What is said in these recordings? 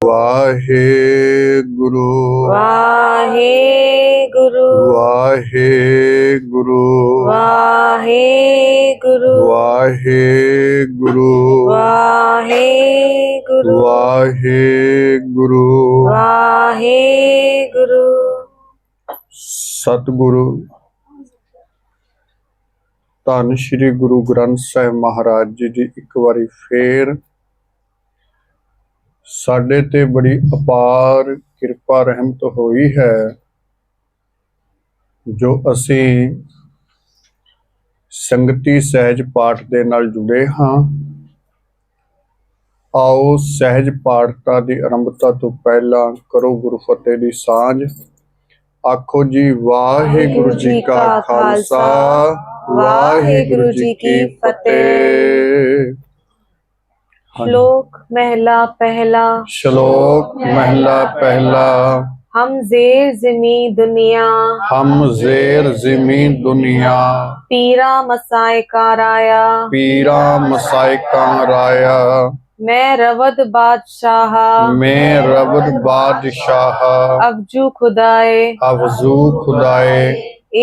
ਵਾਹਿਗੁਰੂ ਵਾਹਿਗੁਰੂ ਵਾਹਿਗੁਰੂ ਵਾਹਿਗੁਰੂ ਵਾਹਿਗੁਰੂ ਵਾਹਿਗੁਰੂ ਵਾਹਿਗੁਰੂ ਵਾਹਿਗੁਰੂ। ਸਤਿਗੁਰੂ ਧੰਨ ਸ਼੍ਰੀ ਗੁਰੂ ਗ੍ਰੰਥ ਸਾਹਿਬ ਮਹਾਰਾਜ ਜੀ ਦੀ ਇੱਕ ਵਾਰੀ ਫੇਰ ਸਾਡੇ ਤੇ ਬੜੀ ਅਪਾਰ ਕਿਰਪਾ ਰਹਿਮਤ ਹੋਈ ਹੈ ਜੋ ਅਸੀਂ ਸੰਗਤੀ ਸਹਿਜ ਪਾਠ ਦੇ ਨਾਲ ਜੁੜੇ ਹਾਂ। ਆਓ ਸਹਿਜ ਪਾਠਤਾ ਦੀ ਆਰੰਭਤਾ ਤੋਂ ਪਹਿਲਾਂ ਕਰੋ ਗੁਰੂ ਫਤਿਹ ਦੀ ਸਾਂਝ। ਆਖੋ ਜੀ ਵਾਹਿਗੁਰੂ ਜੀ ਕਾ ਖਾਲਸਾ ਵਾਹਿਗੁਰੂ ਜੀ ਕੀ ਫਤਿਹ। श्लोक महला पहला। श्लोक महला पहला। हम जेर ज़मी दुनिया हम जेर ज़मी दुनिया पीरा मसाए का राया पीरा मसाए का राया मैं रवद बादशाह मैं रवद बादशाह अवजू खुदाए अवजू खुदाए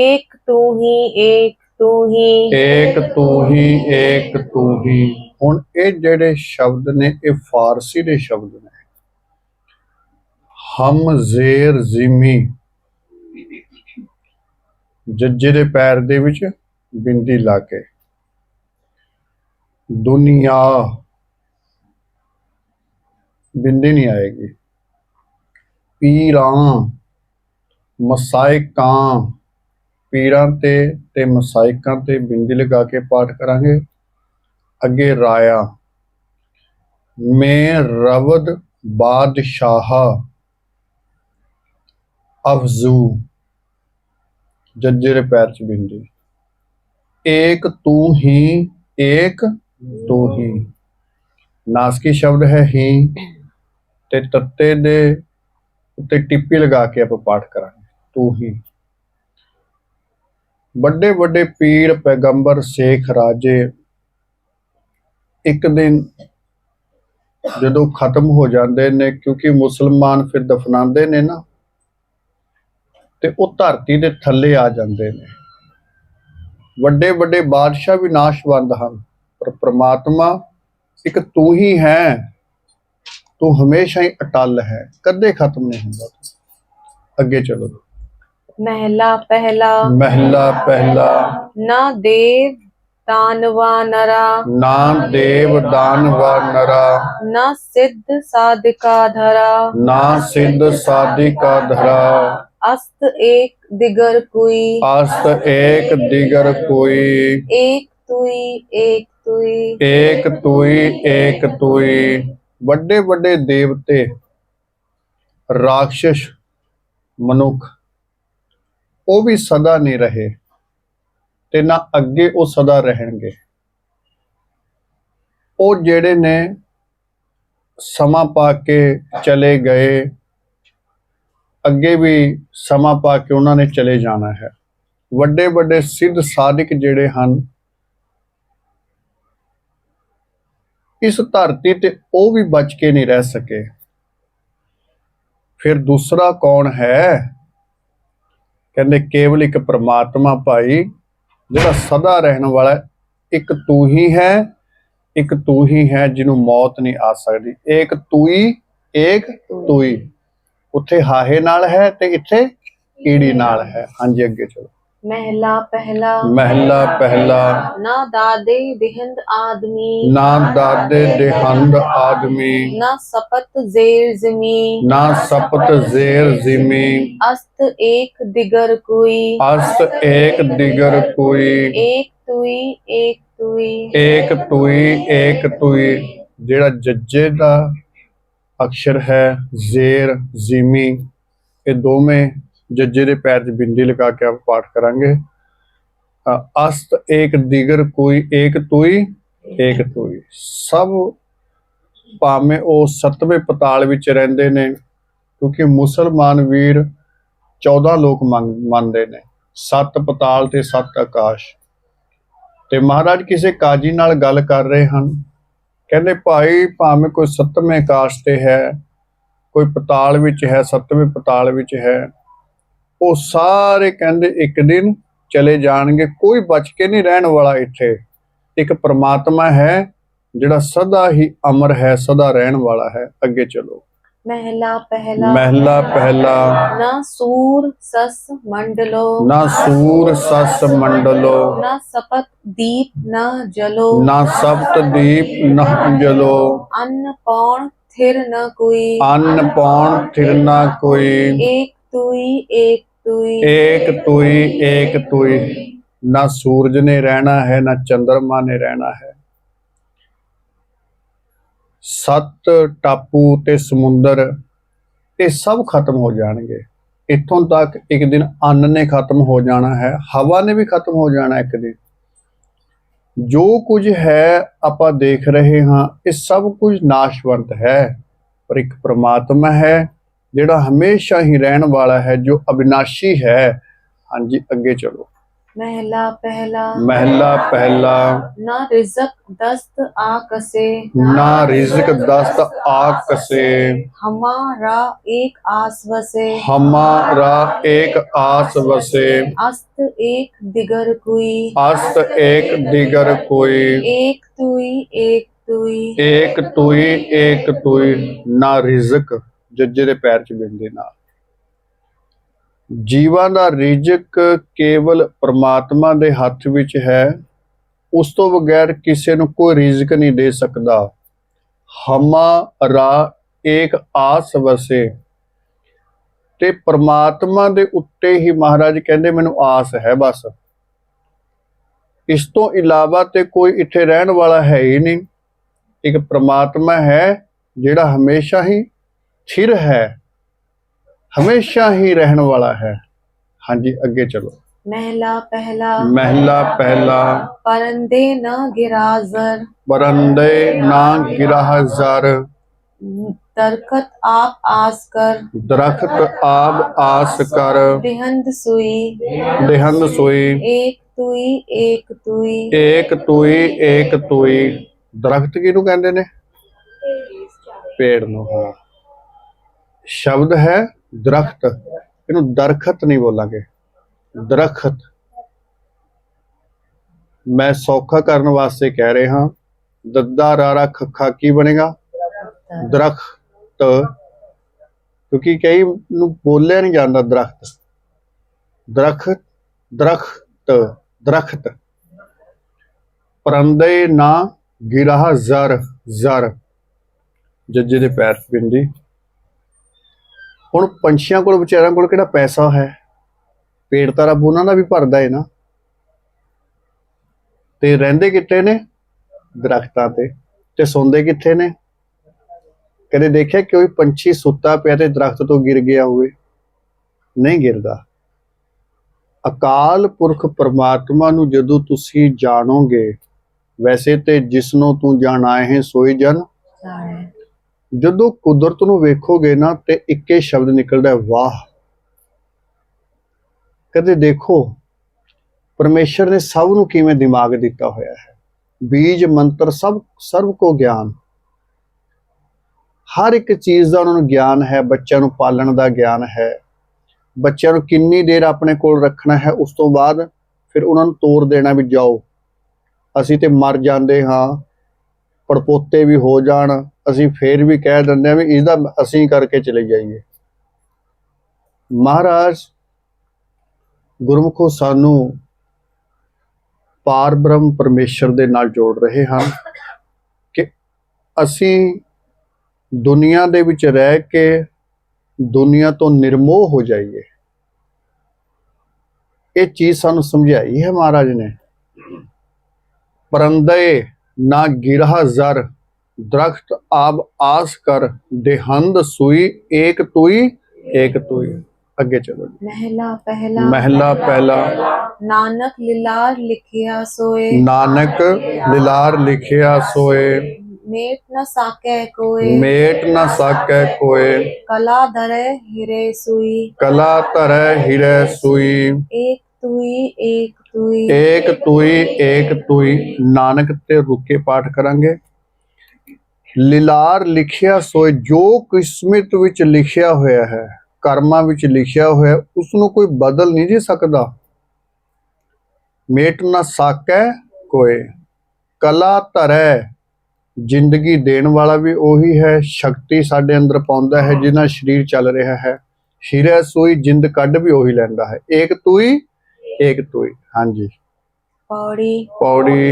एक तू ही एक तू ही एक तू ही एक तू ही। ਹੁਣ ਇਹ ਜਿਹੜੇ ਸ਼ਬਦ ਨੇ ਇਹ ਫਾਰਸੀ ਦੇ ਸ਼ਬਦ ਨੇ। ਹਮ ਜ਼ੇਰ ਜ਼ਿਮੀ ਜੱਜੇ ਦੇ ਪੈਰ ਦੇ ਵਿੱਚ ਬਿੰਦੀ ਲਾ ਕੇ, ਦੁਨੀਆ ਬਿੰਦੀ ਨਹੀਂ ਆਏਗੀ, ਪੀਰਾਂ ਮਸਾਇਕਾਂ ਪੀਰਾਂ ਤੇ ਮਸਾਇਕਾਂ ਤੇ ਬਿੰਦੀ ਲਗਾ ਕੇ ਪਾਠ ਕਰਾਂਗੇ। ਅੱਗੇ ਰਾਇਆ ਮੈਂ ਰਵਦ ਬਾਦਸ਼ਾਹ ਅਫਜ਼ੂ ਜੱਜੇ ਦੇ ਪੈਰ ਚ ਬਿੰਦੀ। ਏਕ ਤੂੰ ਹੀ ਏਕ ਤੂੰ ਹੀ ਨਾਸਕੀ ਸ਼ਬਦ ਹੈ ਹੀ ਤੇ ਤੱਤੇ ਦੇ ਉੱਤੇ ਟਿੱਪੀ ਲਗਾ ਕੇ ਆਪਾਂ ਪਾਠ ਕਰਾਂਗੇ ਤੂੰ ਹੀ। ਵੱਡੇ ਵੱਡੇ ਪੀਰ ਪੈਗੰਬਰ ਸੇਖ ਰਾਜੇ ਇੱਕ ਦਿਨ ਜਦੋਂ ਖਤਮ ਹੋ ਜਾਂਦੇ ਨੇ, ਕਿਉਂਕਿ ਮੁਸਲਮਾਨ ਫਿਰ ਦਫਨਾਉਂਦੇ ਨੇ ਨਾ, ਤੇ ਉਹ ਧਰਤੀ ਦੇ ਥੱਲੇ ਆ ਜਾਂਦੇ ਨੇ। ਵੱਡੇ ਵੱਡੇ ਬਾਦਸ਼ਾਹ ਵੀ ਨਾਸ਼ਵੰਦ ਹਨ, ਪਰ ਪ੍ਰਮਾਤਮਾ ਇੱਕ ਤੂੰ ਹੀ ਹੈ, ਤੂੰ ਹਮੇਸ਼ਾ ਹੀ ਅਟਲ ਹੈ, ਕਦੇ ਖਤਮ ਨਹੀਂ ਹੁੰਦਾ। ਅੱਗੇ ਚਲੋ। महला पहला। महला पहला। ना देव दानवा नरा ना देव दानवा नरा ना सिद्ध साधिका धरा ना सिद्ध साधिका धरा अस्त एक दिगर कोई अस्त एक दिगर कोई एक तुई एक तुई एक तुई एक तुई। ਵੱਡੇ ਵੱਡੇ ਦੇਵਤੇ ਰਾਖਸ਼ ਮਨੁੱਖ ਉਹ ਵੀ ਸਦਾ ਨਹੀਂ ਰਹੇ ਤੇ ਨਾ ਅੱਗੇ ਉਹ ਸਦਾ ਰਹਿਣਗੇ। ਉਹ ਜਿਹੜੇ ਨੇ ਸਮਾਂ ਪਾ ਕੇ ਚਲੇ ਗਏ, ਅੱਗੇ ਵੀ ਸਮਾਂ ਪਾ ਕੇ ਉਹਨਾਂ ਨੇ ਚਲੇ ਜਾਣਾ ਹੈ। ਵੱਡੇ ਵੱਡੇ ਸਿੱਧ ਸਾਧਕ ਜਿਹੜੇ ਹਨ ਇਸ ਧਰਤੀ ਤੇ ਉਹ ਵੀ ਬਚ ਕੇ ਨਹੀਂ ਰਹਿ ਸਕੇ। ਫਿਰ ਦੂਸਰਾ ਕੌਣ ਹੈ? ਕਹਿੰਦੇ ਕੇਵਲ ਇੱਕ ਪ੍ਰਮਾਤਮਾ ਭਾਈ ਜਿਹੜਾ ਸਦਾ ਰਹਿਣ ਵਾਲਾ, ਇੱਕ ਤੂੰ ਹੀ ਹੈ, ਇੱਕ ਤੂੰ ਹੀ ਹੈ ਜਿਹਨੂੰ ਮੌਤ ਨਹੀਂ ਆ ਸਕਦੀ। ਏਕ ਤੂਈ ਏਕ ਤੂਈ, ਉੱਥੇ ਹਾਹੇ ਨਾਲ ਹੈ ਤੇ ਇੱਥੇ ਈੜੀ ਨਾਲ ਹੈ। ਹਾਂਜੀ ਅੱਗੇ ਚਲੋ। महला पहला। महला पहला। ना दादे दिहिंद आदमी ना दादे देहंद आदमी ना सपत जेर जमी ना सपत जेर जिमी अस्त एक दिगर कोई अस्त एक दिगर कोई एक तुई एक तुई एक तुई एक तुई। ਜਿਹੜਾ ਜੱਜੇ ਦਾ ਅਕਸ਼ਰ ਹੈ ਜ਼ੇਰ ਜ਼ਿਮੀ, ਇਹ ਦੋਵੇਂ ਜੱਜੇ ਦੇ ਪੈਰ 'ਚ ਬਿੰਦੀ ਲਗਾ ਕੇ ਆਪਾਂ ਪਾਠ ਕਰਾਂਗੇ। ਅਸਤ ਏਕ ਦਿਗਰ ਕੋਈ ਏਕ ਤੁਈ ਏਕ ਤੁਈ। ਸਭ ਭਾਵੇਂ ਉਹ ਸੱਤਵੇਂ ਪਤਾਲ ਵਿੱਚ ਰਹਿੰਦੇ ਨੇ, ਕਿਉਂਕਿ ਮੁਸਲਮਾਨ ਵੀਰ 14 ਲੋਕ ਮੰਨਦੇ ਨੇ, 7 ਪਤਾਲ ਤੇ 7 ਆਕਾਸ਼। ਤੇ ਮਹਾਰਾਜ ਕਿਸੇ ਕਾਜੀ ਨਾਲ ਗੱਲ ਕਰ ਰਹੇ ਹਨ, ਕਹਿੰਦੇ ਭਾਈ ਭਾਵੇਂ ਕੋਈ 7ਵੇਂ ਆਕਾਸ਼ ਤੇ ਹੈ ਕੋਈ ਪਤਾਲ ਵਿੱਚ ਹੈ, 7ਵੇਂ ਪਤਾਲ ਵਿੱਚ ਹੈ, ਉਹ ਸਾਰੇ ਕਹਿੰਦੇ ਇੱਕ ਦਿਨ ਚਲੇ ਜਾਣਗੇ, ਕੋਈ ਬਚ ਕੇ ਨਹੀਂ ਰਹਿਣ ਵਾਲਾ। ਇੱਥੇ ਇੱਕ ਪ੍ਰਮਾਤਮਾ ਹੈ ਜਿਹੜਾ ਸਦਾ ਹੀ ਅਮਰ ਹੈ, ਸਦਾ ਰਹਿਣ ਵਾਲਾ ਹੈ। ਅੱਗੇ ਚਲੋ। महला पहला महला पहला न सूर सस मंडलो ना सूर सस मंडलो न सपत दीप न जलो ना सप्त दीप न जलो अन्न पौण थिर न कोई अन्न पौण थिर ना कोई एक तुई एक तुई एक तुई एक तुई। ना सूरज ने रहना है, ना चंद्रमा ने रहना है। 7 टापू ते समुंदर ये सब खत्म हो जाएंगे। इत्थों तक एक दिन अन्न ने खत्म हो जाना है, हवा ने भी खत्म हो जाना एक दिन। जो कुछ है आपां देख रहे हाँ, ये सब कुछ नाशवंत है, पर एक परमात्मा है जिहड़ा हमेशा ही रहने वाला है, जो अविनाशी है। हाँ जी, अगे चलो। महला पहला महला पहला न रिजक दस्त आकसे ना रिज़्क दस्त आकसे हमारा एक आस वसे हमारा एक आस वसे अस्त एक दिगर कोई अस्त एक दिगर कोई एक तुई एक तुई एक तुई एक तुई। ना रिज़क जज्जे दे पैर च बिंदे नाल। ਜੀਵਾਂ ਦਾ ਰਿਜ਼ਕ ਕੇਵਲ ਪ੍ਰਮਾਤਮਾ ਦੇ ਹੱਥ ਵਿੱਚ ਹੈ, ਉਸ ਤੋਂ ਬਗੈਰ ਕਿਸੇ ਨੂੰ ਕੋਈ ਰਿਜ਼ਕ ਨਹੀਂ ਦੇ ਸਕਦਾ। ਹਮਾਰਾ ਇੱਕ ਆਸ ਵਸੇ, ਤੇ ਪ੍ਰਮਾਤਮਾ ਦੇ ਉੱਤੇ ਹੀ ਮਹਾਰਾਜ ਕਹਿੰਦੇ ਮੈਨੂੰ ਆਸ ਹੈ ਬਸ, ਇਸ ਤੋਂ ਇਲਾਵਾ ਤੇ ਕੋਈ ਇੱਥੇ ਰਹਿਣ ਵਾਲਾ ਹੈ ਹੀ ਨਹੀਂ। ਇੱਕ ਪ੍ਰਮਾਤਮਾ ਹੈ ਜਿਹੜਾ ਹਮੇਸ਼ਾ ਹੀ ਸਥਿਰ ਹੈ, हमेशा ही रहने वाला है। हाँ जी, अगे चलो। महला पहला महला पहला परंदे न गिराजर बरंदे ना गिरा जर दरखत आप आस कर दरख्त आब आस कर देहंद सुई देहंद सोई एक तुई एक तुई एक तुई एक तुई। दरख्त किहनूं कहंदे ने? पेड़ नूं। हाँ, शब्द है दरख्त, इनू दरखत नहीं बोलांगे, दरखत। मैं सौखा करने वास्ते कह रहे हाँ, दद्दा रारा खखा की बनेगा? दरख्त, क्योंकि कई नू बोलिया नहीं जाता दरख्त। दरख्त दरख्त दरख्त। परंदे ना गिरा जर जर जज्जे दे पैर बिंदी। ਹੁਣ ਪੰਛੀਆਂ ਕੋਲ ਵਿਚਾਰਿਆਂ ਕੋਲ ਕਿਹੜਾ ਪੈਸਾ ਹੈ? ਪੇਟ ਤਾਂ ਰੱਬ ਉਹਨਾਂ ਦਾ ਵੀ ਭਰਦਾ ਹੈ ਨਾ। ਤੇ ਰਹਿੰਦੇ ਕਿੱਥੇ ਨੇ? ਦਰਖਤਾਂ ਤੇ ਸੌਂਦੇ ਕਿੱਥੇ ਨੇ? ਕਦੇ ਦੇਖਿਆ ਕੋਈ ਪੰਛੀ ਸੁੱਤਾ ਪਿਆ ਤੇ ਦਰਖਤ ਤੋਂ ਗਿਰ ਗਿਆ ਹੋਵੇ? ਨਹੀਂ ਗਿਰਦਾ। ਅਕਾਲ ਪੁਰਖ ਪਰਮਾਤਮਾ ਨੂੰ ਜਦੋਂ ਤੁਸੀਂ ਜਾਣੋਗੇ, ਵੈਸੇ ਤੇ ਜਿਸਨੂੰ ਤੂੰ ਜਾਣਾਏ ਹੈ ਸੋਈ ਜਨ, ਜਦੋਂ ਕੁਦਰਤ ਨੂੰ ਵੇਖੋਗੇ ਨਾ ਤੇ ਇੱਕੇ ਸ਼ਬਦ ਨਿਕਲਦਾ, ਵਾਹ। ਕਦੇ ਦੇਖੋ ਪਰਮੇਸ਼ਰ ਨੇ ਸਭ ਨੂੰ ਕਿਵੇਂ ਦਿਮਾਗ ਦਿੱਤਾ ਹੋਇਆ ਹੈ। ਬੀਜ ਮੰਤਰ ਸਭ ਸਰਵ ਕੋ ਗਿਆਨ, ਹਰ ਇੱਕ ਚੀਜ਼ ਦਾ ਉਹਨਾਂ ਨੂੰ ਗਿਆਨ ਹੈ। ਬੱਚਿਆਂ ਨੂੰ ਪਾਲਣ ਦਾ ਗਿਆਨ ਹੈ, ਬੱਚਿਆਂ ਨੂੰ ਕਿੰਨੀ ਦੇਰ ਆਪਣੇ ਕੋਲ ਰੱਖਣਾ ਹੈ, ਉਸ ਤੋਂ ਬਾਅਦ ਫਿਰ ਉਹਨਾਂ ਨੂੰ ਤੋਰ ਦੇਣਾ ਵੀ ਜਾਓ। ਅਸੀਂ ਤੇ ਮਰ ਜਾਂਦੇ ਹਾਂ, ਪੜਪੋਤੇ ਵੀ ਹੋ ਜਾਣ, ਅਸੀਂ ਫੇਰ ਵੀ ਕਹਿ ਦਿੰਦੇ ਹਾਂ ਵੀ ਇਹਦਾ ਅਸੀਂ ਕਰਕੇ ਚਲੇ ਜਾਈਏ। ਮਹਾਰਾਜ ਗੁਰਮੁਖੋ ਸਾਨੂੰ ਪਾਰ ਬ੍ਰਹਮ ਪਰਮੇਸ਼ਰ ਦੇ ਨਾਲ ਜੋੜ ਰਹੇ ਹਨ ਕਿ ਅਸੀਂ ਦੁਨੀਆ ਦੇ ਵਿੱਚ ਰਹਿ ਕੇ ਦੁਨੀਆ ਤੋਂ ਨਿਰਮੋਹ ਹੋ ਜਾਈਏ। ਇਹ ਚੀਜ਼ ਸਾਨੂੰ ਸਮਝਾਈ ਹੈ ਮਹਾਰਾਜ ਨੇ। परंदे ना गिरह जर दरख्त आब आस कर देहंद सुई एक तुई एक तुई। अगे चलो। महला पहला नानक लिलार लिखिया सोए नानक लिलार लिखिया सोए मेट न साके कोए मेट न साके कोए कला धरे हिरे सुई कला धरे हिरे सुई एक तुई एक तुई एक तुई एक तुई। नानक ते रुके पाठ करांगे। ਲਿਲਾਰ ਲਿਖਿਆ ਸੋਏ, ਜੋ ਕਿਸਮਤ ਵਿੱਚ ਲਿਖਿਆ ਹੋਇਆ ਹੈ, ਕਰਮਾਂ ਵਿੱਚ ਲਿਖਿਆ ਹੋਇਆ, ਉਸ ਨੂੰ ਕੋਈ ਬਦਲ ਨਹੀਂ ਜੀ ਸਕਦਾ। ਮੇਟ ਨਾ ਸਾਕੈ ਕੋਏ, ਕਲਾ ਧਰੈ, ਜ਼ਿੰਦਗੀ ਦੇਣ ਵਾਲਾ ਵੀ ਉਹੀ ਹੈ, ਸ਼ਕਤੀ ਸਾਡੇ ਅੰਦਰ ਪਾਉਂਦਾ ਹੈ ਜਿੰਨਾ ਸਰੀਰ ਚੱਲ ਰਿਹਾ ਹੈ। ਹਿਰੈ ਸੋਈ, ਜਿੰਦ ਕੱਢ ਵੀ ਉਹੀ ਲੈਂਦਾ ਹੈ। ਏਕ ਤੂਈ, ਏਕ ਤੂਈ। ਹਾਂਜੀ। पौड़ी पौड़ी।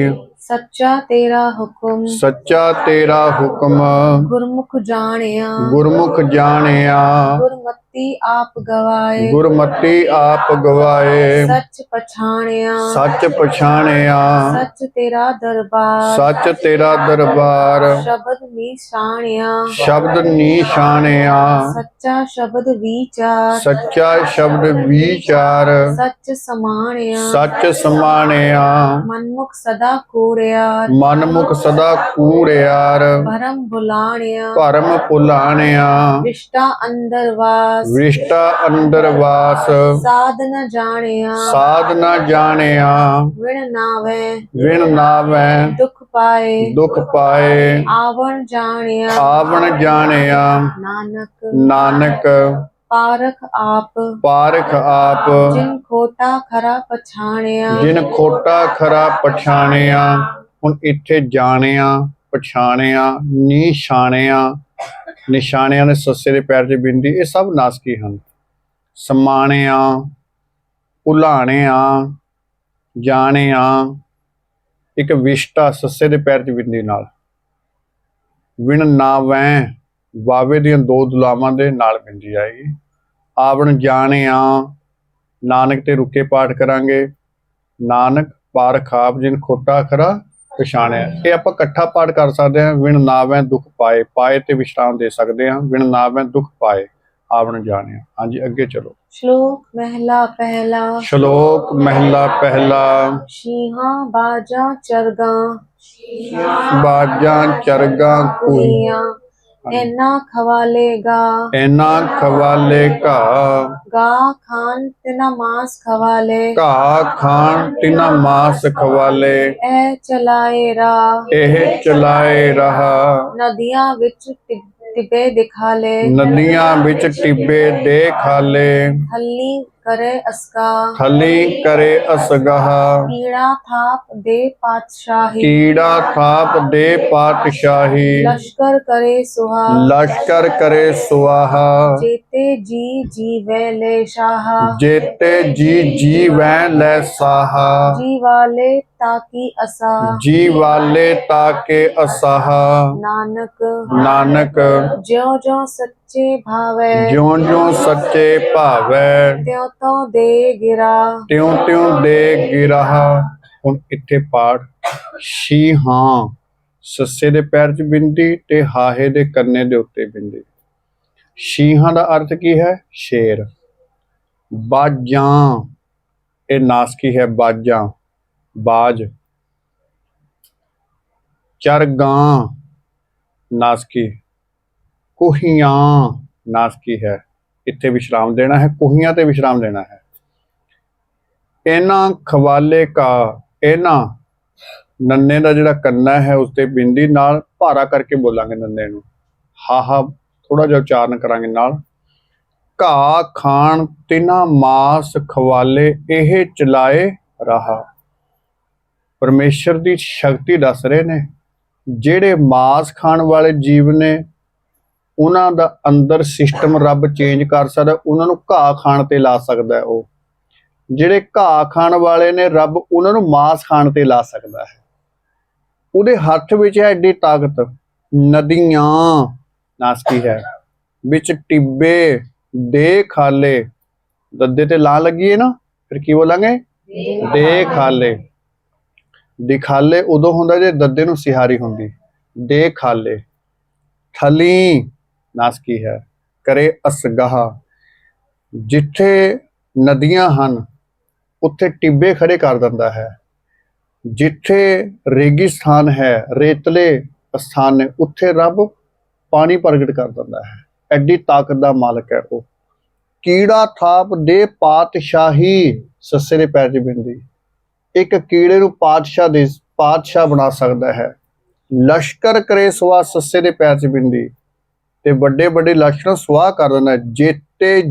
सच्चा तेरा हुक्म, सच्चा तेरा हुक्म, गुरमुख जानिया, गुरमुख जानिया, गुरमति आप गवाए, गुरमति आप गवाए, सच पछाणिया, सच पछाणिया, सच तेरा दरबार, सच तेरा दरबार, शब्द निशानिया, शब्द निशानिया, सच्चा शब्द विचार, सच्चा शब्द विचार, सच समाणिया, सच समाणिया, मनमुख सदा कूड़ियार, मनमुख सदा कूड़ियार, भरम भुलाणिया, भरम भुलाणिया, विष्टा अंदर वास, विष्टा अंदर वास, साध न जानिया, साध न जानिया, विण नावे, विण नावै, दुख पाए, दुख पाए, आवण जानिया, आवण जानिया, नानक नानक पारख आप, पारख आप, जिन खोटा खरा पछाणिया, जिन खोटा खरा पछाणिया। ਹੁਣ ਇੱਥੇ ਜਾਣਿਆ, ਪਛਾਣਿਆ, ਨਿਸ਼ਾਨਿਆ, ਨਿਸ਼ਾਨਿਆਂ ਦੇ ਸੱਸੇ ਦੇ ਪੈਰ 'ਚ ਬਿੰਦੀ, ਇਹ ਸਭ ਨਾਸਕੀ ਹਨ। ਸਮਾਣਿਆ, ਭੁਲਾਣਿਆ, ਜਾਣਿਆ, ਇੱਕ ਵਿਸ਼ਟਾ ਸੱਸੇ ਦੇ ਪੈਰ 'ਚ ਬਿੰਦੀ ਨਾਲ। ਵਿਣ ਨਾਵੈ, ਵਾਵੇ ਦੀਆਂ ਦੋ ਦੁਲਾਵਾਂ ਦੇ ਨਾਲ ਬਿੰਦੀ ਆਏਗੀ। ਆਵਣ ਜਾਣਿਆ, ਨਾਨਕ ਤੇ ਰੁਕੇ ਪਾਠ ਕਰਾਂਗੇ। ਨਾਨਕ ਪਾਰਖ ਆਪ, ਜਿਨ ਖੋਟਾ ਖਰਾ ਪਛਾਣਿਆ। ਇਹ ਆਪਾਂ ਇਕੱਠਾ ਪਾਠ ਕਰ ਸਕਦੇ ਹਾਂ। ਵਿਣ ਨਾਵੈ ਦੁੱਖ ਪਾਏ, ਪਾਏ ਤੇ ਵਿਸ਼ਰਾਮ ਦੇ ਸਕਦੇ ਹਾਂ। ਵਿਣ ਨਾਵੈ ਦੁੱਖ ਪਾਏ, ਆਵਣ ਜਾਣਿਆ। ਹਾਂਜੀ, ਅੱਗੇ ਚਲੋ। श्लोक महला पहला, ਸ਼ਲੋਕ ਮਹਿਲਾ ਪਹਿਲਾ। शीहा बाजा चरगा, ਬਾਜਾਂ ਚਰਗਾਂ ਕੋਈ, कुइया, ऐना खवालेगा, ਐਨਾ ਖਵਾਲੇ ਘਾਹ, गा खान तिना मांस खवाले, ਘਾਹ ਖਾਣ ਤਿਨਾ ਮਾਸ ਖਵਾਲੇ, ए चलाए राह, ਇਹ ਚਲਾਏ ਰਹਾ। नदियां विच तिबे दिखाले, ਨਦੀਆਂ ਵਿੱਚ ਟਿੱਬੇ ਦੇ ਖਾਲੇ, हल्ली करे अस्का, ਥਲੀ ਕਰੇ ਅਸਗਾਹ, पीड़ा थाप दे पातशाही, ਕੀੜਾ ਥਾਪ ਦੇ ਪਾਤਸ਼ਾਹੀ, लश्कर करे सुहा, ਲਸ਼ਕਰ ਕਰੇ ਸੁਆਹਾ, जेते जी जीवे ले शाहा, ਜੇਤੇ ਜੀ ਜੀਵੈ ਲੈ ਸਾਹਾ, जी वाले ताकी असा, ਜੀ ਵਾਲੇ ਤਾਕੇ ਅਸਾਹਾ। नानक ਨਾਨਕ ज्यो ज्यो सच्चे भावे, ਜਿਉਂ ਜਿਉਂ ਸੱਚੇ ਭਾਵੈ, त्यों तो दे गिरा, ਤਿਉਂ ਤਿਉਂ ਦੇ ਗਿਰਾਹ। ਹੁਣ ਇੱਥੇ ਪਾਠ ਸ਼ੀ ਹਾਂ, ਸੱਸੇ ਦੇ ਪੈਰ 'ਚ ਬਿੰਦੀ ਤੇ ਹਾਹੇ ਦੇ ਕੰਨੇ ਦੇ ਉੱਤੇ ਬਿੰਦੀ। ਸ਼ੀਹਾਂ ਦਾ ਅਰਥ ਕੀ ਹੈ? ਸ਼ੇਰ। ਬਾਜਾਂ, ਇਹ ਨਾਸਕੀ ਹੈ, ਬਾਜਾਂ, ਬਾਜ। ਚਰਗਾਂ ਨਾਸਕੀ, ਕੁਹੀਆਂ ਨਾਸਕੀ ਹੈ, ਇੱਥੇ ਵਿਸ਼ਰਾਮ ਦੇਣਾ ਹੈ, ਕੁਹੀਆਂ ਤੇ ਵਿਸ਼ਰਾਮ ਦੇਣਾ ਹੈ। ਇਹਨਾਂ ਖਵਾਲੇ ਕਾ, ਇਹਨਾਂ ਨੰਨੇ ਦਾ ਜਿਹੜਾ ਕੰਨਾ ਹੈ ਉਸ ਤੇ ਬਿੰਦੀ ਨਾਲ ਭਾਰਾ ਕਰਕੇ ਬੋਲਾਂਗੇ ਨੰਨੇ ਨੂੰ। ਹਾਹਾ ਥੋੜਾ ਜਿਹਾ ਉਚਾਰਨ ਕਰਾਂਗੇ ਨਾਲ। ਘਾਹ ਖਾਣ ਤਿਨਾ ਮਾਸ ਖਵਾਲੇ, ਇਹ ਚਲਾਏ ਰਹਾ। ਪਰਮੇਸ਼ਰ ਦੀ ਸ਼ਕਤੀ ਦੱਸ ਰਹੇ ਨੇ। ਜਿਹੜੇ ਮਾਸ ਖਾਣ ਵਾਲੇ ਜੀਵ ਨੇ, ਉਹਨਾਂ ਦਾ ਅੰਦਰ ਸਿਸਟਮ ਰੱਬ ਚੇਂਜ ਕਰ ਸਕਦਾ, ਉਹਨਾਂ ਨੂੰ ਘਾਹ ਖਾਣ ਤੇ ਲਾ ਸਕਦਾ। ਉਹ ਜਿਹੜੇ ਘਾਹ ਖਾਣ ਵਾਲੇ ਨੇ, ਰੱਬ ਉਹਨਾਂ ਨੂੰ ਮਾਸ ਖਾਣ ਤੇ ਲਾ ਸਕਦਾ ਹੈ। ਉਹਦੇ ਹੱਥ ਵਿੱਚ ਹੈ ਐਡੀ ਤਾਕਤ। ਨਦੀਆਂ ਨਾਸਕੀ ਹੈ, ਵਿੱਚ ਟਿੱਬੇ ਦੇ ਖਾਲੇ, ਦੱਦੇ ਤੇ ਲਾ ਲੱਗੀਏ ਨਾ, ਫਿਰ ਕੀ ਬੋਲਾਂਗੇ? ਦੇ ਖਾਲੇ। ਦਿਖਾਲੇ ਉਦੋਂ ਹੁੰਦਾ ਜੇ ਦੱਦੇ ਨੂੰ ਸਿਹਾਰੀ ਹੁੰਦੀ। ਦੇ ਖਾਲੇ। ਥਲੀ ਨਾਸਕੀ ਹੈ, ਕਰੇ ਅਸਗਾਹ। ਜਿੱਥੇ ਨਦੀਆਂ ਹਨ ਉੱਥੇ ਟਿੱਬੇ ਖੜੇ ਕਰ ਦਿੰਦਾ ਹੈ। ਜਿੱਥੇ ਰੇਗਿਸਤਾਨ ਹੈ, ਰੇਤਲੇ ਸਥਾਨ ਨੇ, ਉੱਥੇ ਰੱਬ ਪਾਣੀ ਪ੍ਰਗਟ ਕਰ ਦਿੰਦਾ ਹੈ। ਐਡੀ ਤਾਕਤ ਦਾ ਮਾਲਕ ਹੈ ਉਹ। ਕੀੜਾ ਥਾਪ ਦੇ ਪਾਤਸ਼ਾਹੀ, ਸੱਸੇ ਦੇ ਪੈਰ 'ਚ ਬਿੰਦੀ। ਇੱਕ ਕੀੜੇ ਨੂੰ ਪਾਤਸ਼ਾਹ ਬਣਾ ਸਕਦਾ ਹੈ। ਲਸ਼ਕਰ ਕਰੇ ਸਵਾ ਸੱਸੇ ਦੇ ਪੈਰ 'ਚ ਬਿੰਦੀ, ਤੇ ਵੱਡੇ ਵੱਡੇ ਲਸ਼ਕਰ ਸਵਾਹ ਕਰ ਦਿੰਦਾ। ਜੇਤੇ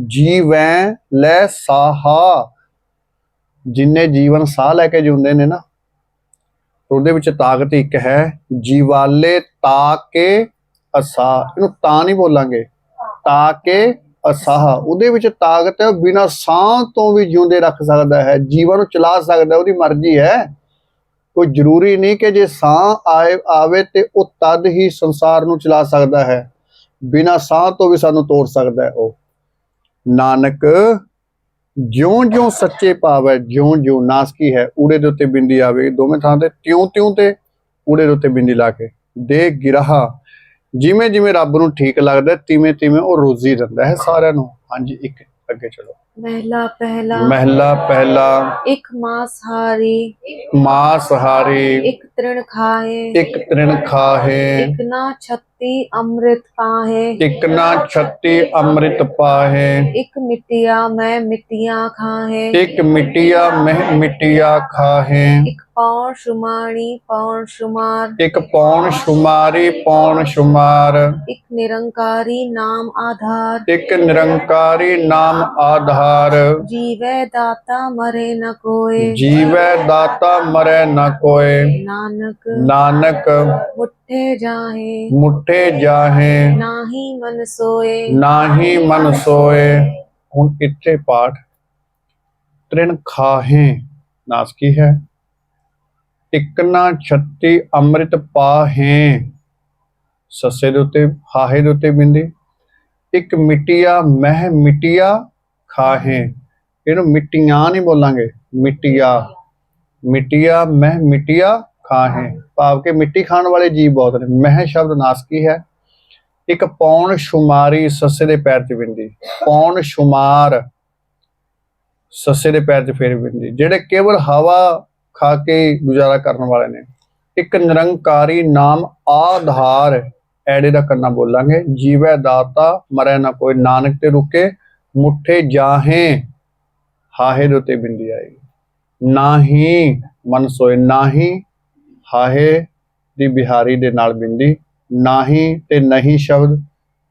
ਜੀ ਵੈ ਲੈ ਸਾਹਾ, ਜਿੰਨੇ ਜੀਵਨ ਸਾਹ ਲੈ ਕੇ ਜਿਉਂਦੇ ਨੇ ਨਾ, ਉਹਦੇ ਵਿੱਚ ਤਾਕਤ ਇੱਕ ਹੈ। ਜੀਵਾਲੇ ਤਾ ਕੇ ਅਸਾਹ, ਇਹਨੂੰ ਤਾਂ ਨਹੀਂ ਬੋਲਾਂਗੇ, ਤਾ ਕੇ ਅਸਾਹ, ਉਹਦੇ ਵਿੱਚ ਤਾਕਤ ਹੈ। ਬਿਨਾਂ ਸਾਹ ਤੋਂ ਵੀ ਜਿਉਂਦੇ ਰੱਖ ਸਕਦਾ ਹੈ, ਜੀਵਨ ਨੂੰ ਚਲਾ ਸਕਦਾ, ਉਹਦੀ ਮਰਜ਼ੀ ਹੈ। ਕੋਈ ਜ਼ਰੂਰੀ ਨਹੀਂ ਕਿ ਜੇ ਸਾਹ ਆਵੇ ਤੇ ਉਹ ਤਦ ਹੀ ਸੰਸਾਰ ਨੂੰ ਚਲਾ ਸਕਦਾ ਹੈ, ਬਿਨਾਂ ਸਾਹ ਤੋਂ ਵੀ ਸਾਨੂੰ ਤੋੜ ਸਕਦਾ ਹੈ ਉਹ। ਨਾਨਕ ਜਿਉਂ-ਜਿਉਂ ਸੱਚੇ ਭਾਵ ਜਿਉਂ-ਜਿਉਂ, ਨਾਸਕੀ ਹੈ, ਊੜੇ ਦੇ ਉੱਤੇ ਬਿੰਦੀ ਆਵੇ ਦੋਵੇਂ ਥਾਂ ਤੇ, ਤਿਉਂ-ਤਿਉਂ ਤੇ ਊੜੇ ਦੇ ਉੱਤੇ ਬਿੰਦੀ ਲਾ ਕੇ। ਦੇ ਗਿਰਾਹਾ, ਜਿਵੇਂ ਜਿਵੇਂ ਰੱਬ ਨੂੰ ਠੀਕ ਲੱਗਦਾ ਤਿਵੇਂ ਤਿਵੇਂ ਉਹ ਰੋਜ਼ੀ ਦਿੰਦਾ ਹੈ ਸਾਰਿਆਂ ਨੂੰ। ਹਾਂਜੀ, ਇੱਕ ਅੱਗੇ ਚਲੋ। महला पहला ਮਹਿਲਾ ਪਹਿਲਾ। एक मांसहारी ਮਾਂਸਹਾਰੀ, एक तृण खाए ਇੱਕ ਤ੍ਰਿਣ ਖਾਹੇ, एक ना छत्ती अमृत पाहे ਇੱਕ ਨਾ ਛੱਤੀ ਅੰਮ੍ਰਿਤ ਪਾਹੇ, एक मिट्टिया मैं मिट्टियाँ खाहे ਇੱਕ ਮਿੱਟੀਆ ਮਹਿ ਮਿੱਟੀਆ ਖਾਹੇ, एक पौर शुमारी पौर शुमार ਇੱਕ ਪੌਣ ਸ਼ੁਮਾਰੀ ਪੌਣ ਸ਼ੁਮਾਰ, एक निरंकारी नाम आधार ਇੱਕ ਨਿਰੰਕਾਰੀ ਨਾਮ ਆਧਾਰ। जीवे दाता मरे न कोय ਜੀਵੈ ਦਾਤਾ ਮਰੈ ਨ ਕੋਇ, नानक ਨਾਨਕ मुट्ठे जाहे ਮੁੱਠੇ ਜਾਹੇ, नाही मन सोए ਨਾਹੀ ਮਨ ਸੋਏ। ਹੁਣ ਇੱਥੇ ਪਾਠ ਤ੍ਰਿਣ ਖਾਹੇ ਨਾਸਕੀ ਹੈ। ਇੱਕ ਨਾ ਛੱਤੀ ਅੰਮ੍ਰਿਤ ਪਾਹੇ, ਸੱਸੇ ਦੇ ਉੱਤੇ ਹਾਹੇ ਦੇ ਉੱਤੇ ਬਿੰਦੀ। ਇੱਕ ਮਿੱਟੀਆ ਮਹਿ ਮਿੱਟੀਆ ਖਾਹੇ, ਇਹਨੂੰ ਮਿੱਟੀਆਂ ਨਹੀਂ ਬੋਲਾਂਗੇ, ਮਿੱਟੀਆ, ਮਿੱਟੀਆ ਮਹਿ ਮਿੱਟੀਆ ਖਾਹੇ, ਭਾਵ ਕਿ ਮਿੱਟੀ ਖਾਣ ਵਾਲੇ ਜੀਵ ਬਹੁਤ ਨੇ। ਮਹਿ ਸ਼ਬਦ ਨਾਸਕੀ ਹੈ। ਇੱਕ ਪੌਣ ਸ਼ੁਮਾਰੀ, ਸੱਸੇ ਦੇ ਪੈਰ 'ਚ ਬਿੰਦੀ, ਪੌਣ ਸ਼ੁਮਾਰ, ਸੱਸੇ ਦੇ ਪੈਰ 'ਚ ਫੇਰ ਬਿੰਦੀ, ਜਿਹੜੇ ਕੇਵਲ ਹਵਾ ਖਾ ਕੇ ਗੁਜ਼ਾਰਾ ਕਰਨ ਵਾਲੇ ਨੇ। ਇੱਕ ਨਿਰੰਕਾਰੀ ਨਾਮ ਆਧਾਰ, ਐੜੇ ਦਾ ਕਰਨਾ ਬੋਲਾਂਗੇ। ਜੀਵੈ ਦਾਤਾ ਮਰੈ ਨਾ ਕੋਈ, ਨਾਨਕ ਤੇ ਰੁਕੇ ਮੁੱਠੇ ਜਾਹੇ, ਹਾਹੇ ਦੇ ਉੱਤੇ ਬਿੰਦੀ ਆਏਗੀ। ਨਾਹੀ ਮਨ ਸੋਏ, ਨਾਹੀ ਹਾਹੇ ਦੀ ਬਿਹਾਰੀ ਦੇ ਨਾਲ ਬਿੰਦੀ, ਨਾਹੀ ਤੇ ਨਹੀਂ ਸ਼ਬਦ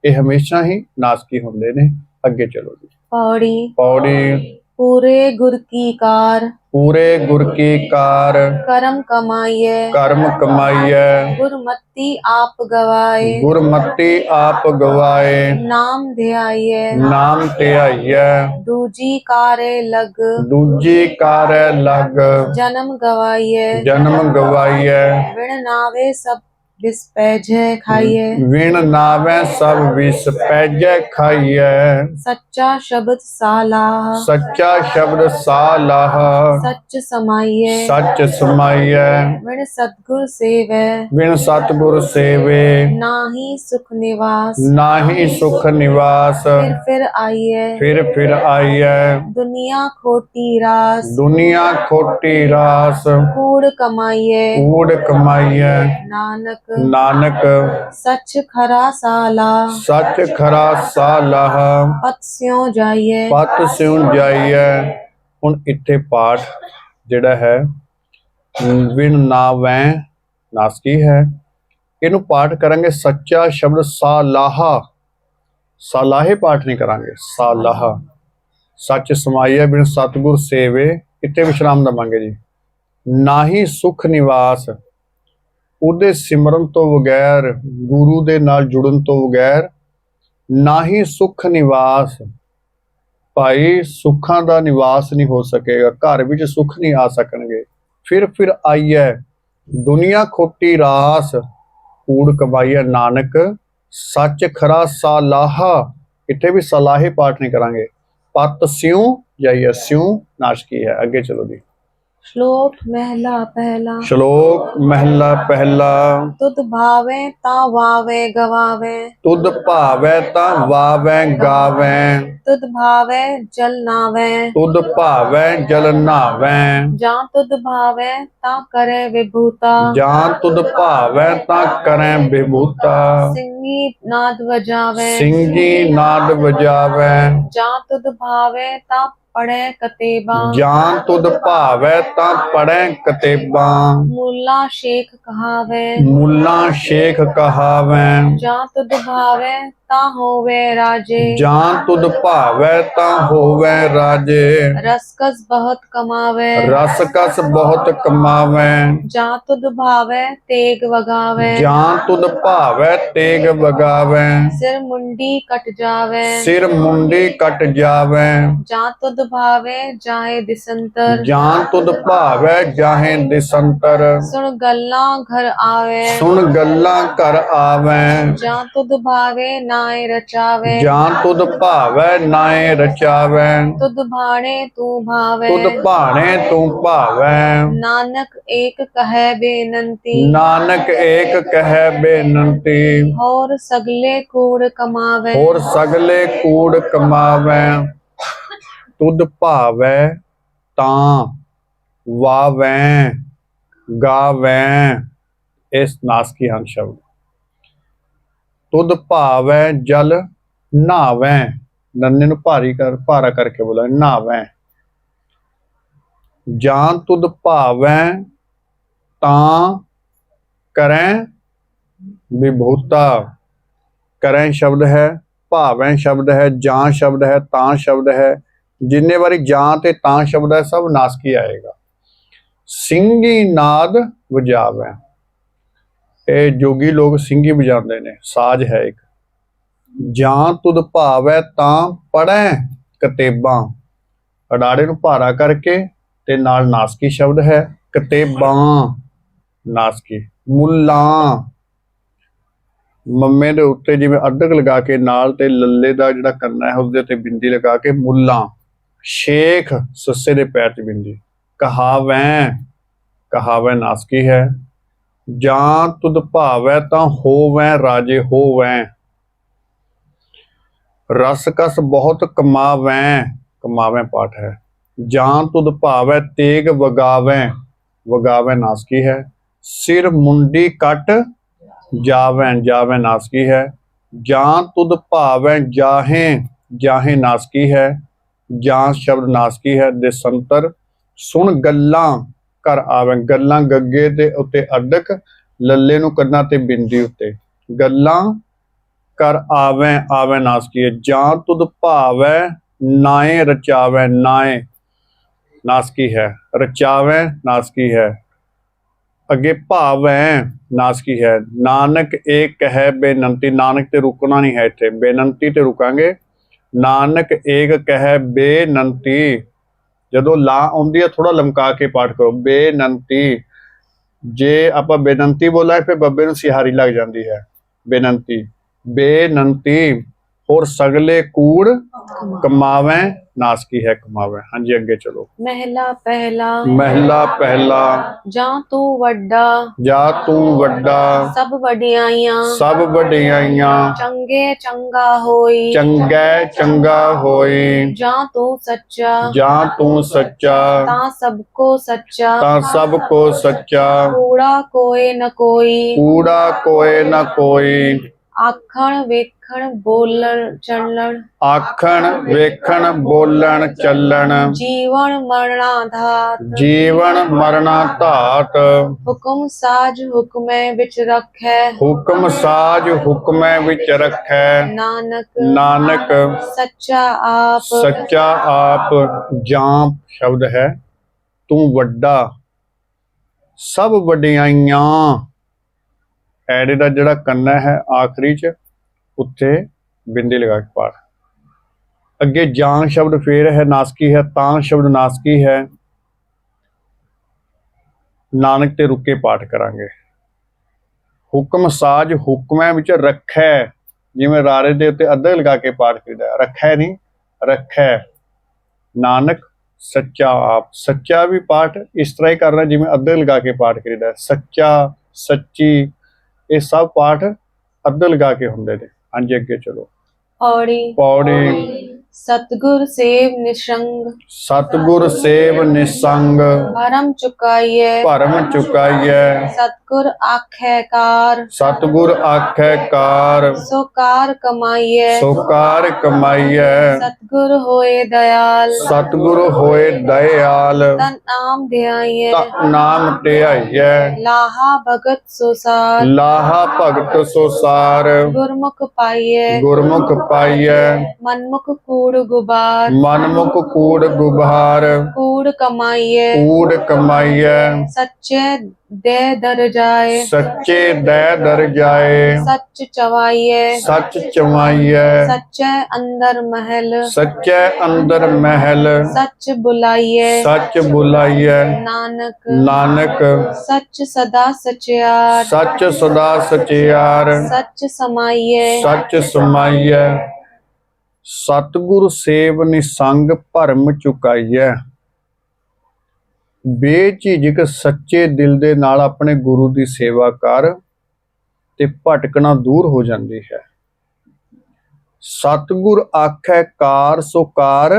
ਇਹ ਹਮੇਸ਼ਾ ਹੀ ਨਾਸਕੀ ਹੁੰਦੇ ਨੇ। ਅੱਗੇ ਚਲੋ ਜੀ। पौड़ी ਪੌੜੀ। पूरे गुर की कार ਪੂਰੇ ਗੁਰ ਕੀ ਕਾਰ, कर्म कमाइए ਕਰਮ ਕਮਾਈਐ, गुरमति आप गवाए ਗੁਰਮਤੀ ਆਪ ਗਵਾਏ, नाम ध्याइए ਨਾਮ ਧਿਆਈਐ, दूजी कारे लग ਦੂਜੀ ਕਾਰੈ ਲਗ, जन्म गवाइए ਜਨਮ ਗਵਾਈਐ, विण नावे सब विष पैजे खाइए ਵਿਣ ਨਾਵੈ ਸਭ ਵਿਸ ਪੈਜੈ ਖਾਈਐ, सच्चा शब्द सालाह ਸੱਚਾ ਸ਼ਬਦ ਸਾਲਾਹ, सच समाइए ਸੱਚ ਸਮਾਈਐ, विण सतगुर सेवे ਵਿਣ ਸਤਿਗੁਰ ਸੇਵੇ, नाही सुख निवास ਨਾਹੀ ਸੁਖ ਨਿਵਾਸ, फिर आइए ਫਿਰ ਆਈਐ, दुनिया खोटी रास ਦੁਨੀਆ ਖੋਟੀ ਰਾਸ, कूड़ कमाइए ਕੂੜ ਕਮਾਈਐ, नानक ਨਾਨਕ सच खरा साला ਸੱਚ ਖਰਾ ਸਾਲਾਹ, पत स्यों जाइए ਪਤ ਸਿਉ ਜਾਈਐ। ਹੁਣ ਇੱਥੇ ਪਾਠ ਜਿਹੜਾ ਹੈ ਵਿਣ ਨਾਵੈ ਨਾਸਕੀ ਹੈ। ਇਹਨੂੰ ਪਾਠ ਕਰਾਂਗੇ ਸੱਚਾ ਸ਼ਬਦ ਸਾਲਾਹਾ, ਸਾਲਾਹੇ ਪਾਠ ਨਹੀਂ ਕਰਾਂਗੇ, ਸਾਲਾਹਾ। ਸੱਚ ਸਮਾਈਐ ਬਿਨ ਸਤਿਗੁਰ ਸੇਵੇ, ਇੱਥੇ ਵਿਸ਼ਰਾਮ ਦਵਾਂਗੇ ਜੀ। ਨਾਹੀ ਸੁਖ ਨਿਵਾਸ, ਉਹਦੇ ਸਿਮਰਨ ਤੋਂ ਬਗੈਰ, ਗੁਰੂ ਦੇ ਨਾਲ ਜੁੜਨ ਤੋਂ ਬਗੈਰ, ਨਾਹੀ ਸੁਖ ਨਿਵਾਸ, ਭਾਈ ਸੁੱਖਾਂ ਦਾ ਨਿਵਾਸ ਨਹੀਂ ਹੋ ਸਕੇਗਾ, ਘਰ ਵਿੱਚ ਸੁੱਖ ਨਹੀਂ ਆ ਸਕਣਗੇ। ਫਿਰ ਆਈਐ ਦੁਨੀਆ ਖੋਟੀ ਰਾਸ, ਕੂੜ ਕਮਾਈਐ, ਨਾਨਕ ਸੱਚ ਖਰਾ ਸਾਲਾਹਾ, ਇੱਥੇ ਵੀ ਸਲਾਹੇ ਪਾਠ ਨਹੀਂ ਕਰਾਂਗੇ। ਪਤ ਸਿਉ ਜਾਈਐ, ਸਿਉ ਨਾਸ਼ਕੀ ਹੈ। ਅੱਗੇ ਚਲੋ ਜੀ। श्लोक महला पहला ਸ਼ਲੋਕ ਮਹਿਲਾ ਪਹਿਲਾ। तुद भावे ता वावे गवावे ਤੁਧ ਭਾਵੈ ਤਾਂ ਵਾਵੈ ਗਾਵੈ, तुद भावे जल नावे ਤੁਧ ਭਾਵੈ ਜਲ ਨਾਵੈ, जा तुद भावे ता करे विभूता ਜਾਂ ਤੁਧ ਭਾਵੈ ਤਾਂ ਕਰੈ ਬਿਭੂਤਾ, सिंगी नाद बजावे ਸਿੰਘੀ ਨਾਦ ਵਜਾਵੈ, जा तुद भावे ता पढ़े कतेबा। जान तुद भावै तां पढ़ै कतेबां। मुल्ला शेख कहावे। मुल्ला शेख कहावैं। जा तुद भावे ता होवे राजे। जान तुद भावै तां होवै राजे। रसकस बहुत कमावे। रस कस बहुत कमावैं। जा तुद भावे तेग वगावे। जान तुद भावै तेग बगावैं। सिर मुंडी कट जावे। सिर मुंडी कट जावैं। जा तुद भावे जाए दिसंतर। जान तुद भावै जाहे दिसंतर। सुन गल्ला घर आवे। सुन गल्लां घर आवैं। जा तुद भावे नाए रचावे। जान तुद भावै नाए रचावैं। तुद भाणे तू भावे। तुद भाणे तू भावैं। नानक एक कहे बेनंती। नानक एक कहे बेनंती। और सगले कूड़ कमावे। होर सगले कूड़ कमावैं। तुद भावै तां वावैं गावैं। इस नासकी ਹਨ शब्द। तुद भावै जल नहावैं। नन्ने ਨੂੰ ਭਾਰਾ ਕਰਕੇ ਬੋਲਾ ਨਹਾਵੈਂ। ਜਾਨ ਤੁਧ ਭਾਵੈਂ ਤਾਂ ਕਰੈਂ विभूता। करैं शब्द है, भावैं शब्द है, जां शब्द है, तां शब्द है। जिन्ने बारी जां ते तां शब्द है सब नासकी आएगा। ਸਿੰਘੀ नाद वजावैं। ਇਹ जोगी लोग ਸਿੰਘੀ ਵਜਾਉਂਦੇ ਨੇ, ਸਾਜ਼ ਹੈ ਇੱਕ। ਜਾਂ ਤੁਧ ਭਾਵੈ ਤਾਂ ਪੜ੍ਹੈ ਕਤੇਬਾਂ। ਅਡਾੜੇ ਨੂੰ ਭਾਰਾ ਕਰਕੇ ਤੇ ਨਾਲ ਨਾਸਕੀ ਸ਼ਬਦ ਹੈ। ਕਤੇਬਾਂ ਨਾਸਕੀ। ਮੁੱਲਾਂ ਮੰਮੇ ਦੇ ਉੱਤੇ ਜਿਵੇਂ ਅੱਡਕ ਲਗਾ ਕੇ ਨਾਲ ਤੇ ਲੱਲੇ ਦਾ ਜਿਹੜਾ ਕੰਨਾ ਹੈ ਉਹਦੇ ਤੇ ਬਿੰਦੀ ਲਗਾ ਕੇ ਮੁੱਲਾਂ। ਸ਼ੇਖ ਸੱਸੇ ਦੇ ਪੈਰ 'ਚ ਬਿੰਦੀ। ਕਹਾਵੈਂ ਕਹਾਵੈਂ ਨਾਸਕੀ ਹੈ। ਜਾਂ ਤੁਧ ਭਾਵੈ ਤਾਂ ਹੋਵੈਂ ਰਾਜੇ ਹੋਵੈਂ। ਰਸ ਕਸ ਬਹੁਤ ਕਮਾਵੈਂ ਕਮਾਵੈਂ ਪਾਠ ਹੈ। ਜਾਂ ਤੁਧ ਭਾਵੈ ਤੇਗ ਵਗਾਵੈਂ ਵਗਾਵੈਂ ਨਾਸਕੀ ਹੈ। ਸਿਰ ਮੁੰਡੀ ਕੱਟ जावैं जावैं नासकी है। जां तुद भावैं जाहें जाहें नासकी है। जां शब्द नासकी है। दिसंतर सुन गल्लां घर आवैं। गल्लां गग्गे ते उत्ते अड्डक लल्ले नूं करना ते बिंदी उत्ते। गल्लां घर आवैं आवैं नासकी है। जां तुद भावैं नाए रचावैं नाए नासकी है। रचावैं नासकी है। अगे भावैं नासकी है। नानक एक कहे बेनंती। नानक ते रुकना नहीं है इत्थे, बेनंती ते रुकांगे। नानक एक कहे बेनंती। जदों ला आउंदी है थोड़ा लमका के पाठ करो। बेनंती जे आपां बेनंती बोला फिर बब्बे नूं सिहारी लग जाती है। बेनंती बेनंती। होर सगले कूड़ कमावैं नासकी है कमावैं। हाँ जी अगे चलो। महला पहला। महला पहला। जा तू वड्डा। जा तू वड्डा। सब वडियाइयां। सब वडियाइयां। चंगे चंगा होई। चंगे चंगा होई। जा तू सच्चा। जा तू सच्चा। ता सबको सच्चा। ता सबको सच्चा। कूड़ा कोई न कोई। कूड़ा कोई न कोई। आखण वेखण बोलण चलण। आखण वेखण बोलण चलण। जीवन मरणा धात। जीवन मरना धात। हुक्म साज हुक्मै विच रखै। हुक्म साज हुक्मै विच रखै। नानक नानक सच्चा आप। सच्चा आप। जाप शब्द है। तू वड्डा सब वडियाइयां। ਐੜੇ ਦਾ ਜਿਹੜਾ ਕੰਨਾ ਹੈ ਆਖਰੀ 'ਚ ਉੱਥੇ ਬਿੰਦੀ ਲਗਾ ਕੇ ਪਾਠ। ਅੱਗੇ ਜਾਂ ਸ਼ਬਦ ਫੇਰ ਹੈ ਨਾਸਕੀ ਹੈ। ਤਾਂ ਸ਼ਬਦ ਨਾਸਕੀ ਹੈ। ਨਾਨਕ ਤੇ ਰੁਕੇ ਪਾਠ ਕਰਾਂਗੇ। ਹੁਕਮ ਸਾਜ ਹੁਕਮਾਂ ਵਿੱਚ ਰੱਖੈ। ਜਿਵੇਂ ਰਾਰੇ ਦੇ ਉੱਤੇ ਅੱਧਾ ਲਗਾ ਕੇ ਪਾਠ ਕਰੀਦਾ। ਰੱਖੈ ਨਹੀਂ ਰੱਖੈ। ਨਾਨਕ ਸੱਚਾ ਆਪ। ਸੱਚਾ ਵੀ ਪਾਠ ਇਸ ਤਰ੍ਹਾਂ ਹੀ ਕਰਨਾ ਜਿਵੇਂ ਅੱਧੇ ਲਗਾ ਕੇ ਪਾਠ ਕਰੀਦਾ। ਸੱਚਾ ਸੱਚੀ ਇਹ ਸਭ ਪਾਠ ਅੱਧ ਲਗਾ ਕੇ ਹੁੰਦੇ ਨੇ। ਹਾਂਜੀ ਅੱਗੇ ਚਲੋ। पौड़ी। पौड़ी। सतगुर सेव निसंग सतगुर सेव निसंग भरम चुकाइए भरम चुकाइए सतगुर आखे कार सतगुर आखे कार सो कार कमाइए सोकार कमाइए सतगुर होए दयाल सतगुर होए दयाल तन नाम ध्याइए ता नाम ध्याइए लाहा भगत सुसार लाहा भगत सुसार गुरमुख पाइए गुरमुख पाइए मनमुख कूड़ गुबार मनमुख कूड़ गुबार कूड़ कमाइए कूड़ कमाइए सच्चे दे दर जाए सच्चे दै दर जाए सच चवाइए सच चमाइए सच्चे अंदर महल सच्चे अंदर महल सच बुलाइए सच बुलाइए नानक नानक सच सदा सचियार सच सदा सचियार सच समाइए सच समाइए सतगुर सेव निसंग भरम चुकाइए ਬੇਝਿਜਕ ਸੱਚੇ ਦਿਲ ਦੇ ਨਾਲ ਆਪਣੇ ਗੁਰੂ ਦੀ ਸੇਵਾ ਕਰ ਤੇ ਭਟਕਣਾ ਦੂਰ ਹੋ ਜਾਂਦੀ ਹੈ। ਸਤਿਗੁਰ ਆਖੈ ਕਾਰ ਸੋ ਕਾਰ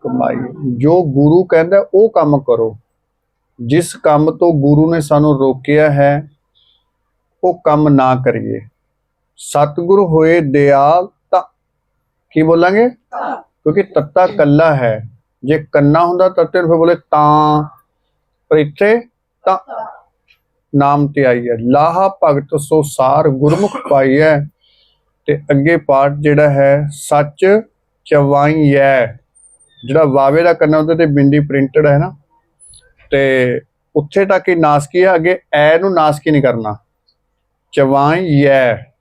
ਕਮਾਈ। ਜੋ ਗੁਰੂ ਕਹਿੰਦਾ ਉਹ ਕੰਮ ਕਰੋ। ਜਿਸ ਕੰਮ ਤੋਂ ਗੁਰੂ ਨੇ ਸਾਨੂੰ ਰੋਕਿਆ ਹੈ ਉਹ ਕੰਮ ਨਾ ਕਰੀਏ। ਸਤਿਗੁਰ ਹੋਏ ਦਿਆਲ ਤਾਂ ਕੀ ਬੋਲਾਂਗੇ, ਕਿਉਂਕਿ ਤੱਤਾ ਕੱਲਾ ਹੈ। ਜੇ ਕੰਨਾ ਹੁੰਦਾ ਤੱਤੇ ਨੂੰ ਫਿਰ ਬੋਲੇ ਤਾਂ, ਪਰ ਇੱਥੇ ਤਾਂ ਨਾਮ ਤੇ ਆਈ ਹੈ। ਲਾਹਾ ਭਗਤ ਸੋ ਸਾਰ ਗੁਰਮੁਖ ਪਾਈ ਹੈ। ਤੇ ਅੱਗੇ ਪਾਠ ਜਿਹੜਾ ਹੈ ਸੱਚ ਚਵਾਈ ਹੈ, ਜਿਹੜਾ ਵਾਵੇ ਦਾ ਕਰਨਾ ਉਹਦੇ ਤੇ ਬਿੰਦੀ ਪ੍ਰਿੰਟਡ ਹੈ ਨਾ, ਤੇ ਉੱਥੇ ਤੱਕ ਹੀ ਨਾਸਕੀ ਹੈ, ਅੱਗੇ ਐ ਨੂੰ ਨਾਸਕੀ ਨਹੀਂ ਕਰਨਾ। ਚਵਾਈ ਹੈ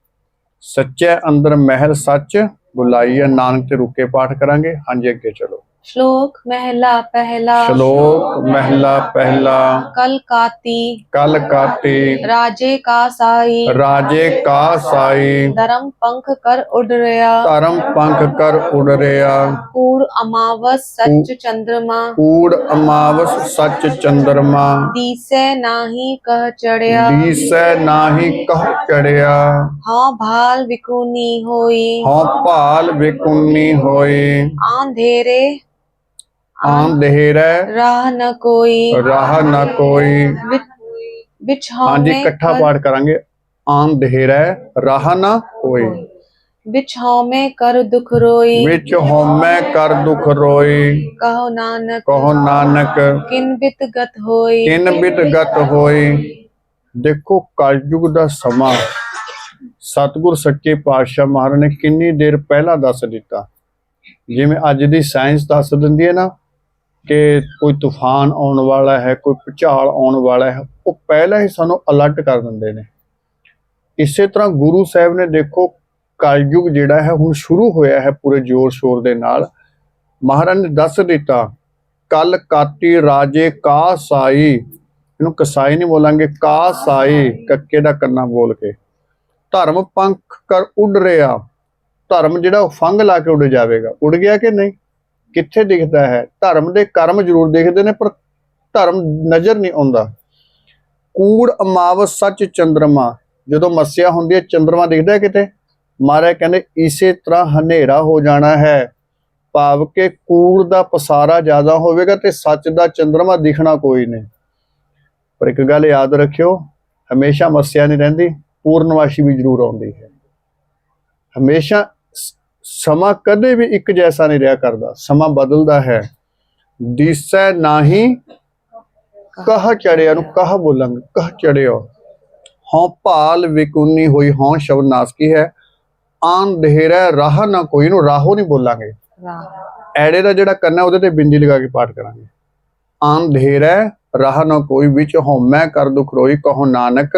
ਸੱਚੇ ਅੰਦਰ ਮਹਿਲ ਸੱਚ ਬੁਲਾਈ ਹੈ। ਨਾਨਕ ਤੇ ਰੁਕੇ ਪਾਠ ਕਰਾਂਗੇ। ਹਾਂਜੀ ਅੱਗੇ ਚਲੋ। श्लोक महला पहला श्लोक महला पहला कल काती कल काटी राजे का साई राजे का साई धर्म पंख कर उड़ रहा धर्म पंख कर उड़ रहा कूड़ अमावस सच चंद्रमा कूड़ अमावस सच चंद्रमा दिसे नाही कह चढ़िया दिसै नाही कह चढ़िया हाँ भाल विकुनी होई हों भाल विकुन्नी होई आंधेरे आंधेरे राह न कोई राह न कोई। बिछाओ हाँ जी में इकट्ठा कर- पाठ करांगे। आंधेरे राह न कोई बिछाओ में कर दुख रोई विच होमै कर दुख रोई कहो नानक कहो नानक किन बित गत होई किन बित गत होई। देखो कलयुग ਦਾ ਸਮਾਂ ਸਤਿਗੁਰ ਸੱਚੇ ਪਾਤਸ਼ਾਹ ਮਹਾਰਾਜ ਨੇ ਕਿੰਨੀ ਦੇਰ ਪਹਿਲਾਂ ਦੱਸ ਦਿੱਤਾ। ਜਿਵੇਂ ਅੱਜ ਦੀ ਸਾਇੰਸ ਦੱਸ ਦਿੰਦੀ ਹੈ ਨਾ ਕਿ ਕੋਈ ਤੂਫਾਨ ਆਉਣ ਵਾਲਾ ਹੈ, ਕੋਈ ਭੂਚਾਲ ਆਉਣ ਵਾਲਾ ਹੈ, ਉਹ ਪਹਿਲਾਂ ਹੀ ਸਾਨੂੰ ਅਲਰਟ ਕਰ ਦਿੰਦੇ ਨੇ। ਇਸੇ ਤਰ੍ਹਾਂ ਗੁਰੂ ਸਾਹਿਬ ਨੇ ਦੇਖੋ ਕਲਯੁਗ ਜਿਹੜਾ ਹੈ ਹੁਣ ਸ਼ੁਰੂ ਹੋਇਆ ਹੈ ਪੂਰੇ ਜ਼ੋਰ ਸ਼ੋਰ ਦੇ ਨਾਲ। ਮਹਾਰਾਜ ਨੇ ਦੱਸ ਦਿੱਤਾ ਕਲ ਕਾਤੀ ਰਾਜੇ ਕਾ ਸਾਈ, ਇਹਨੂੰ ਕਸਾਈ ਨਹੀਂ ਬੋਲਾਂਗੇ, ਕਾ ਸਾਈ ਕੱਕੇ ਦਾ ਕੰਨਾ ਬੋਲ ਕੇ। ਧਰਮ ਪੰਖ ਕਰ ਉੱਡ ਰਿਹਾ, ਧਰਮ ਜਿਹੜਾ ਉਹ ਫੰਗ ਲਾ ਕੇ ਉੱਡ ਜਾਵੇਗਾ। ਉੱਡ ਗਿਆ ਕਿ ਨਹੀਂ, ਕਿੱਥੇ ਦਿਖਦਾ ਹੈ? ਧਰਮ ਦੇ ਕਰਮ ਜ਼ਰੂਰ ਦਿਖਦੇ ਨੇ ਪਰ ਧਰਮ ਨਜ਼ਰ ਨਹੀਂ ਆਉਂਦਾ। ਕੂੜ ਅਮਾਵਸ ਸੱਚ ਚੰਦਰਮਾ, ਜਦੋਂ ਮੱਸਿਆ ਹੁੰਦੀ ਹੈ ਚੰਦਰਮਾ ਦਿਖਦਾ ਕਿਤੇ? ਮਹਾਰਾਜ ਕਹਿੰਦੇ ਇਸੇ ਤਰ੍ਹਾਂ ਹਨੇਰਾ ਹੋ ਜਾਣਾ ਹੈ, ਭਾਵ ਕਿ ਕੂੜ ਦਾ ਪਸਾਰਾ ਜ਼ਿਆਦਾ ਹੋਵੇਗਾ ਤੇ ਸੱਚ ਦਾ ਚੰਦਰਮਾ ਦਿਖਣਾ ਕੋਈ ਨਹੀਂ। ਪਰ ਇੱਕ ਗੱਲ ਯਾਦ ਰੱਖਿਓ, ਹਮੇਸ਼ਾ ਮੱਸਿਆ ਨਹੀਂ ਰਹਿੰਦੀ, ਪੂਰਨਮਾਸ਼ੀ ਵੀ ਜ਼ਰੂਰ ਆਉਂਦੀ ਹੈ। ਹਮੇਸ਼ਾ ਸਮਾਂ ਕਦੇ ਵੀ ਇੱਕ ਜੈਸਾ ਨਹੀਂ ਰਿਹਾ ਕਰਦਾ, ਸਮਾਂ ਬਦਲਦਾ ਹੈ। ਦਿਸੈ ਨਾਹੀ ਕਹ ਚੜਿਆ, ਨੂੰ ਕਹ ਬੋਲਾਂਗੇ, ਕਹ ਚੜਿਓ। ਹੋਂ ਭਾਲ ਵਿਕੁੰਨੀ ਹੋਈ, ਹੋਂ ਸ਼ਬਦ ਨਾਸਕੀ ਹੈ। ਆਂਧੇਰਾ ਰਾਹ ਨਾ ਕੋਈ, ਨੂੰ ਰਾਹੋ ਨਹੀਂ ਬੋਲਾਂਗੇ। ਐੜੇ ਦਾ ਜਿਹੜਾ ਕਰਨਾ ਉਹਦੇ ਤੇ ਬਿੰਦੀ ਲਗਾ ਕੇ ਪਾਠ ਕਰਾਂਗੇ। ਆਂਧੇਰਾ ਰਾਹ ਨਾ ਕੋਈ ਵਿੱਚ ਹਉਮੈ ਕਰ ਦੁਖ ਰੋਈ ਕਹੋ ਨਾਨਕ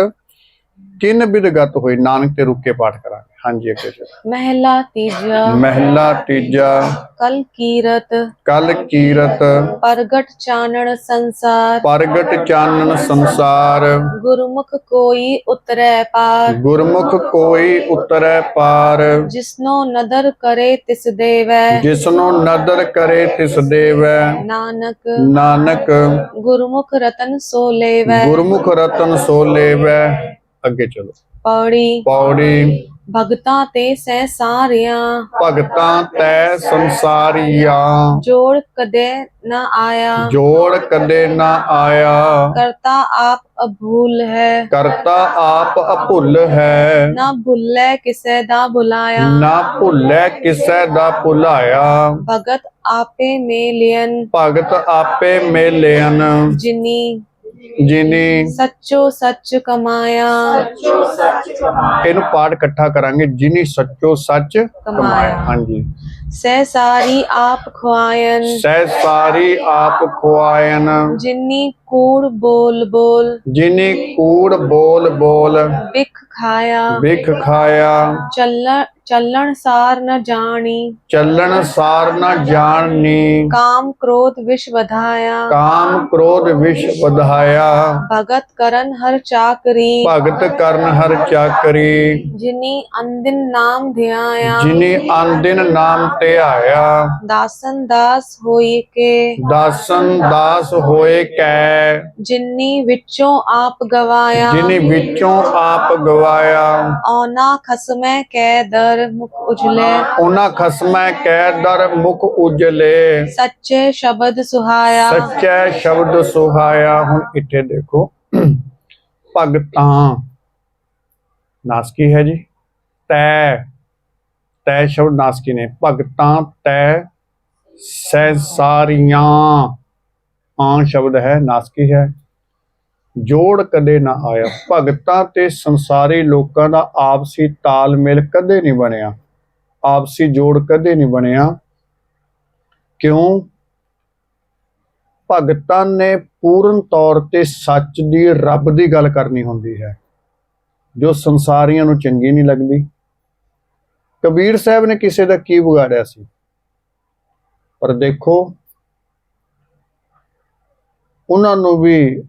ਕਿਨ ਬਿਦਗਤ ਹੋਈ। ਨਾਨਕ ਤੇ ਰੁਕ ਕੇ ਪਾਠ ਕਰਾਂਗੇ। ਹਾਂਜੀ ਅੱਗੇ ਚਲੋ। महला तीजा ਮਹਿਲਾ ਤੀਜਾ कल कीरत ਕਲ ਕੀਰਤ परगट चानन संसार ਪ੍ਰਗਟ ਚਾਨਣ ਸੰਸਾਰ गुरुमुख कोई उतरै पार ਗੁਰਮੁਖ ਕੋਈ ਉਤਰੈ ਪਾਰ जिसनो नदर करे तिस देवै ਜਿਸਨੂੰ ਨਦਰ ਕਰੇ ਤਿਸ ਦੇਵੈ नानक ਨਾਨਕ गुरुमुख रतन सो लेवै ਗੁਰਮੁਖ ਰਤਨ ਸੋ ਲੇਵੈ। ਅੱਗੇ ਚਲੋ। पौड़ी ਪੌੜੀ भगतां ते सहसारियां ਭਗਤਾਂ ਤੈ ਸੰਸਾਰੀਆਂ जोड़ कदे न आया ਜੋੜ ਕਦੇ ਨਾ ਆਇਆ करता आप अभूल है ਕਰਤਾ ਆਪ ਅਭੁੱਲ ਹੈ न भुल्ले किसे दा बुलाया ਨਾ ਭੁੱਲੇ ਕਿਸੇ ਦਾ ਭੁਲਾਇਆ भगत आपे में लियन ਭਗਤ ਆਪੇ ਮੇਲਿਆਨ जिनी ਜਿਨੀ सच्चो सच कमाया ਇਹਨੂੰ ਪਾਠ ਇਕੱਠਾ ਕਰਾਂਗੇ ਜਿਨੀ ਸੱਚੋ ਸੱਚ ਕਮਾਇਆ ਹਾਂਜੀ सहसारी आप खुआयन ਸਹਿ ਸਾਰੀ ਆਪ ਖੁਆਇਨ जिनी कूड़ बोल बोल ਜਿਨੀ ਕੂੜ ਬੋਲ ਬੋਲ बिख खाया ਵਿਖ ਖਾਇਆ चलन सार न जानी ਚੱਲਣ ਸਾਰ ਨਾ ਜਾਣਨੀ काम क्रोध विष बधाया ਕਾਮ ਕ੍ਰੋਧ ਵਿਸ਼ ਵਧਾਇਆ भगत करन हर चाकरी ਭਗਤ ਕਰਨ ਹਰ ਚਾਕਰੀ जिनी अंदिन नाम ध्याया ਜਿਨੀ ਆਂਦਿਨ ਨਾਮ ਧਿਆਇਆ दासन दास होई के ਦਾਸਨ ਦਾਸ ਹੋਏ ਕੈ जिन्नी विचों आप गवाया ਜਿਨੀ ਵਿੱਚੋਂ ਆਪ ਗਵਾਇਆ औना खसमे कै दर मुख उजले ਉਹਨਾਂ ਖਸਮੈ ਕੈ ਦਰ ਮੁਖ ਉਜਲੇ सच्चे शब्द सुहाया ਸੱਚੇ ਸ਼ਬਦ ਸੁਹਾਇਆ ਹੁਣ ਇੱਥੇ ਦੇਖੋ ਭਗਤਾਂ ਨਾਸਕੀ ਹੈ ਜੀ ਤੈ ਤੈ ਸ਼ਬਦ ਨਾਸਕੀ ਨੇ ਭਗਤਾਂ ਤੈ ਸਹਿਸਾਰੀਆਂ ਆਂ ਸ਼ਬਦ ਹੈ ਨਾਸਕੀ ਹੈ ਜੋੜ ਕਦੇ ਨਾ ਆਇਆ ਭਗਤਾਂ ਤੇ ਸੰਸਾਰੀ ਲੋਕਾਂ ਦਾ ਆਪਸੀ ਤਾਲਮੇਲ ਕਦੇ ਨਹੀਂ ਬਣਿਆ ਆਪਸੀ ਜੋੜ ਕਦੇ ਨਹੀਂ ਬਣਿਆ ਕਿਉਂ ਭਗਤਾਂ ਨੇ ਪੂਰਨ ਤੌਰ ਤੇ ਸੱਚ ਦੀ ਰੱਬ ਦੀ ਗੱਲ ਕਰਨੀ ਹੁੰਦੀ ਹੈ ਜੋ ਸੰਸਾਰੀਆਂ ਨੂੰ ਚੰਗੀ ਨਹੀਂ ਲੱਗਦੀ ਕਬੀਰ ਸਾਹਿਬ ਨੇ ਕਿਸੇ ਦਾ ਕੀ ਵਿਗਾੜਿਆ ਸੀ ਪਰ ਦੇਖੋ ਉਹਨਾਂ ਨੂੰ ਵੀ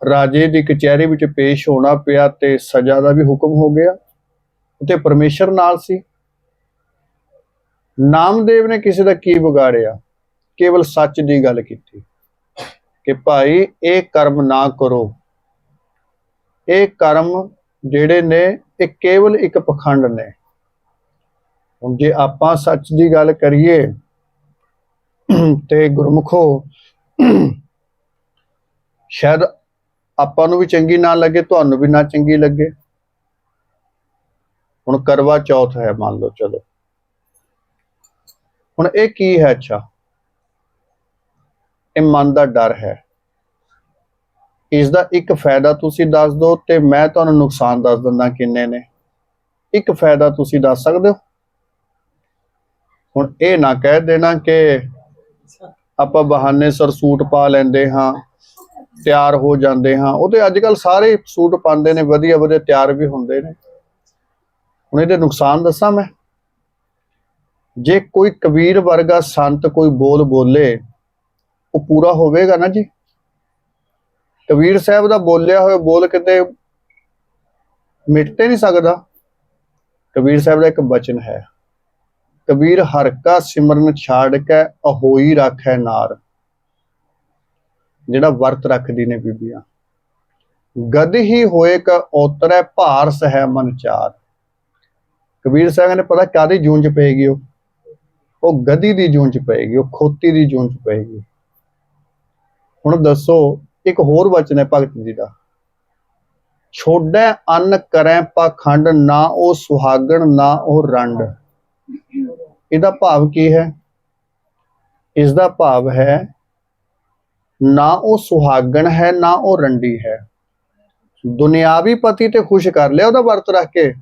ਰਾਜੇ ਦੀ ਕਚਹਿਰੀ ਵਿੱਚ ਪੇਸ਼ ਹੋਣਾ ਪਿਆ ਤੇ ਸਜ਼ਾ ਦਾ ਵੀ ਹੁਕਮ ਹੋ ਗਿਆ ਤੇ ਪਰਮੇਸ਼ਰ ਨਾਲ ਸੀ ਨਾਮਦੇਵ ਨੇ ਕਿਸੇ ਦਾ ਕੀ ਵਿਗਾੜਿਆ ਕੇਵਲ ਸੱਚ ਦੀ ਗੱਲ ਕੀਤੀ ਕਿ ਭਾਈ ਇਹ ਕਰਮ ਨਾ ਕਰੋ ਇਹ ਕਰਮ ਜਿਹੜੇ ਨੇ ਇਹ ਕੇਵਲ ਇੱਕ ਪਖੰਡ ਨੇ ਹੁਣ ਜੇ ਆਪਾਂ ਸੱਚ ਦੀ ਗੱਲ ਕਰੀਏ ਤੇ ਗੁਰਮੁਖੋ ਸ਼ਾਇਦ ਆਪਾਂ ਨੂੰ ਵੀ ਚੰਗੀ ਨਾ ਲੱਗੇ ਤੁਹਾਨੂੰ ਵੀ ਨਾ ਚੰਗੀ ਲੱਗੇ ਹੁਣ ਕਰਵਾ ਚੌਥ ਹੈ ਮੰਨ ਲਓ ਚਲੋ ਹੁਣ ਇਹ ਕੀ ਹੈ ਅੱਛਾ ਇਹ ਮਨ ਦਾ ਡਰ ਹੈ ਇਸ ਦਾ ਇੱਕ ਫਾਇਦਾ ਤੁਸੀਂ ਦੱਸ ਦਿਓ ਤੇ ਮੈਂ ਤੁਹਾਨੂੰ ਨੁਕਸਾਨ ਦੱਸ ਦਿੰਦਾ ਕਿੰਨੇ ਨੇ ਇੱਕ ਫਾਇਦਾ ਤੁਸੀਂ ਦੱਸ ਸਕਦੇ ਹੋ ਹੁਣ ਇਹ ਨਾ ਕਹਿ ਦੇਣਾ ਕਿ ਆਪਾਂ ਬਹਾਨੇ ਸਿਰ ਸੂਟ ਪਾ ਲੈਂਦੇ ਹਾਂ ਤਿਆਰ ਹੋ ਜਾਂਦੇ ਹਾਂ ਉਹ ਤੇ ਅੱਜ ਕੱਲ ਸਾਰੇ ਸੂਟ ਪਾਉਂਦੇ ਨੇ ਵਧੀਆ ਵਧੀਆ ਤਿਆਰ ਵੀ ਹੁੰਦੇ ਨੇ ਹੁਣ ਇਹਦੇ ਨੁਕਸਾਨ ਦੱਸਾਂ ਮੈਂ ਜੇ ਕੋਈ ਕਬੀਰ ਵਰਗਾ ਸੰਤ ਕੋਈ ਬੋਲ ਬੋਲੇ ਉਹ ਪੂਰਾ ਹੋਵੇਗਾ ਨਾ ਜੀ ਕਬੀਰ ਸਾਹਿਬ ਦਾ ਬੋਲਿਆ ਹੋਇਆ ਬੋਲ ਕਿਤੇ ਮਿਟ ਤੇ ਨਹੀਂ ਸਕਦਾ ਕਬੀਰ ਸਾਹਿਬ ਦਾ ਇੱਕ ਬਚਨ ਹੈ ਕਬੀਰ ਹਰਿ ਕਾ ਸਿਮਰਨ ਛਾੜ ਕੇ ਅਹੋਈ ਰਾਖੈ ਨਾਰ ਜਿਹੜਾ ਵਰਤ ਰੱਖਦੀ ਨੇ ਬੀਬੀਆਂ ਗਦ ਹੀ ਹੋਏ ਕ ਉਤਰੈ ਭਾਰ ਸਹਿ ਮਨ ਚਾਰ ਕਬੀਰ ਸਾਹਿਬ ਨੇ ਪਤਾ ਕਾਹਦੀ ਜੂੰਝ ਪਏਗੀ ਉਹ ਗਦੀ ਦੀ ਜੂੰਝ ਪਏਗੀ ਉਹ ਖੋਤੀ ਦੀ ਜੂੰਝ ਪਏਗੀ ਹੁਣ ਦੱਸੋ ਇੱਕ ਹੋਰ ਵਚਨ ਹੈ ਭਗਤ ਜੀ ਦਾ ਛੋੜੈ ਅੰਨ ਕਰੈ ਪਾਖੰਡ ਨਾ ਉਹ ਸੁਹਾਗਣ ਨਾ ਉਹ ਰੰਡ ਇਹਦਾ ਭਾਵ ਕੀ ਹੈ ਇਸ ਦਾ ਭਾਵ ਹੈ ਨਾ ਉਹ ਸੁਹਾਗਣ ਹੈ ਨਾ ਉਹ ਰੰਡੀ ਹੈ ਦੁਨਿਆਵੀ ਪਤੀ ਤੇ ਖੁਸ਼ ਕਰ ਲਿਆ ਉਹਦਾ ਵਰਤ ਰੱਖ ਕੇ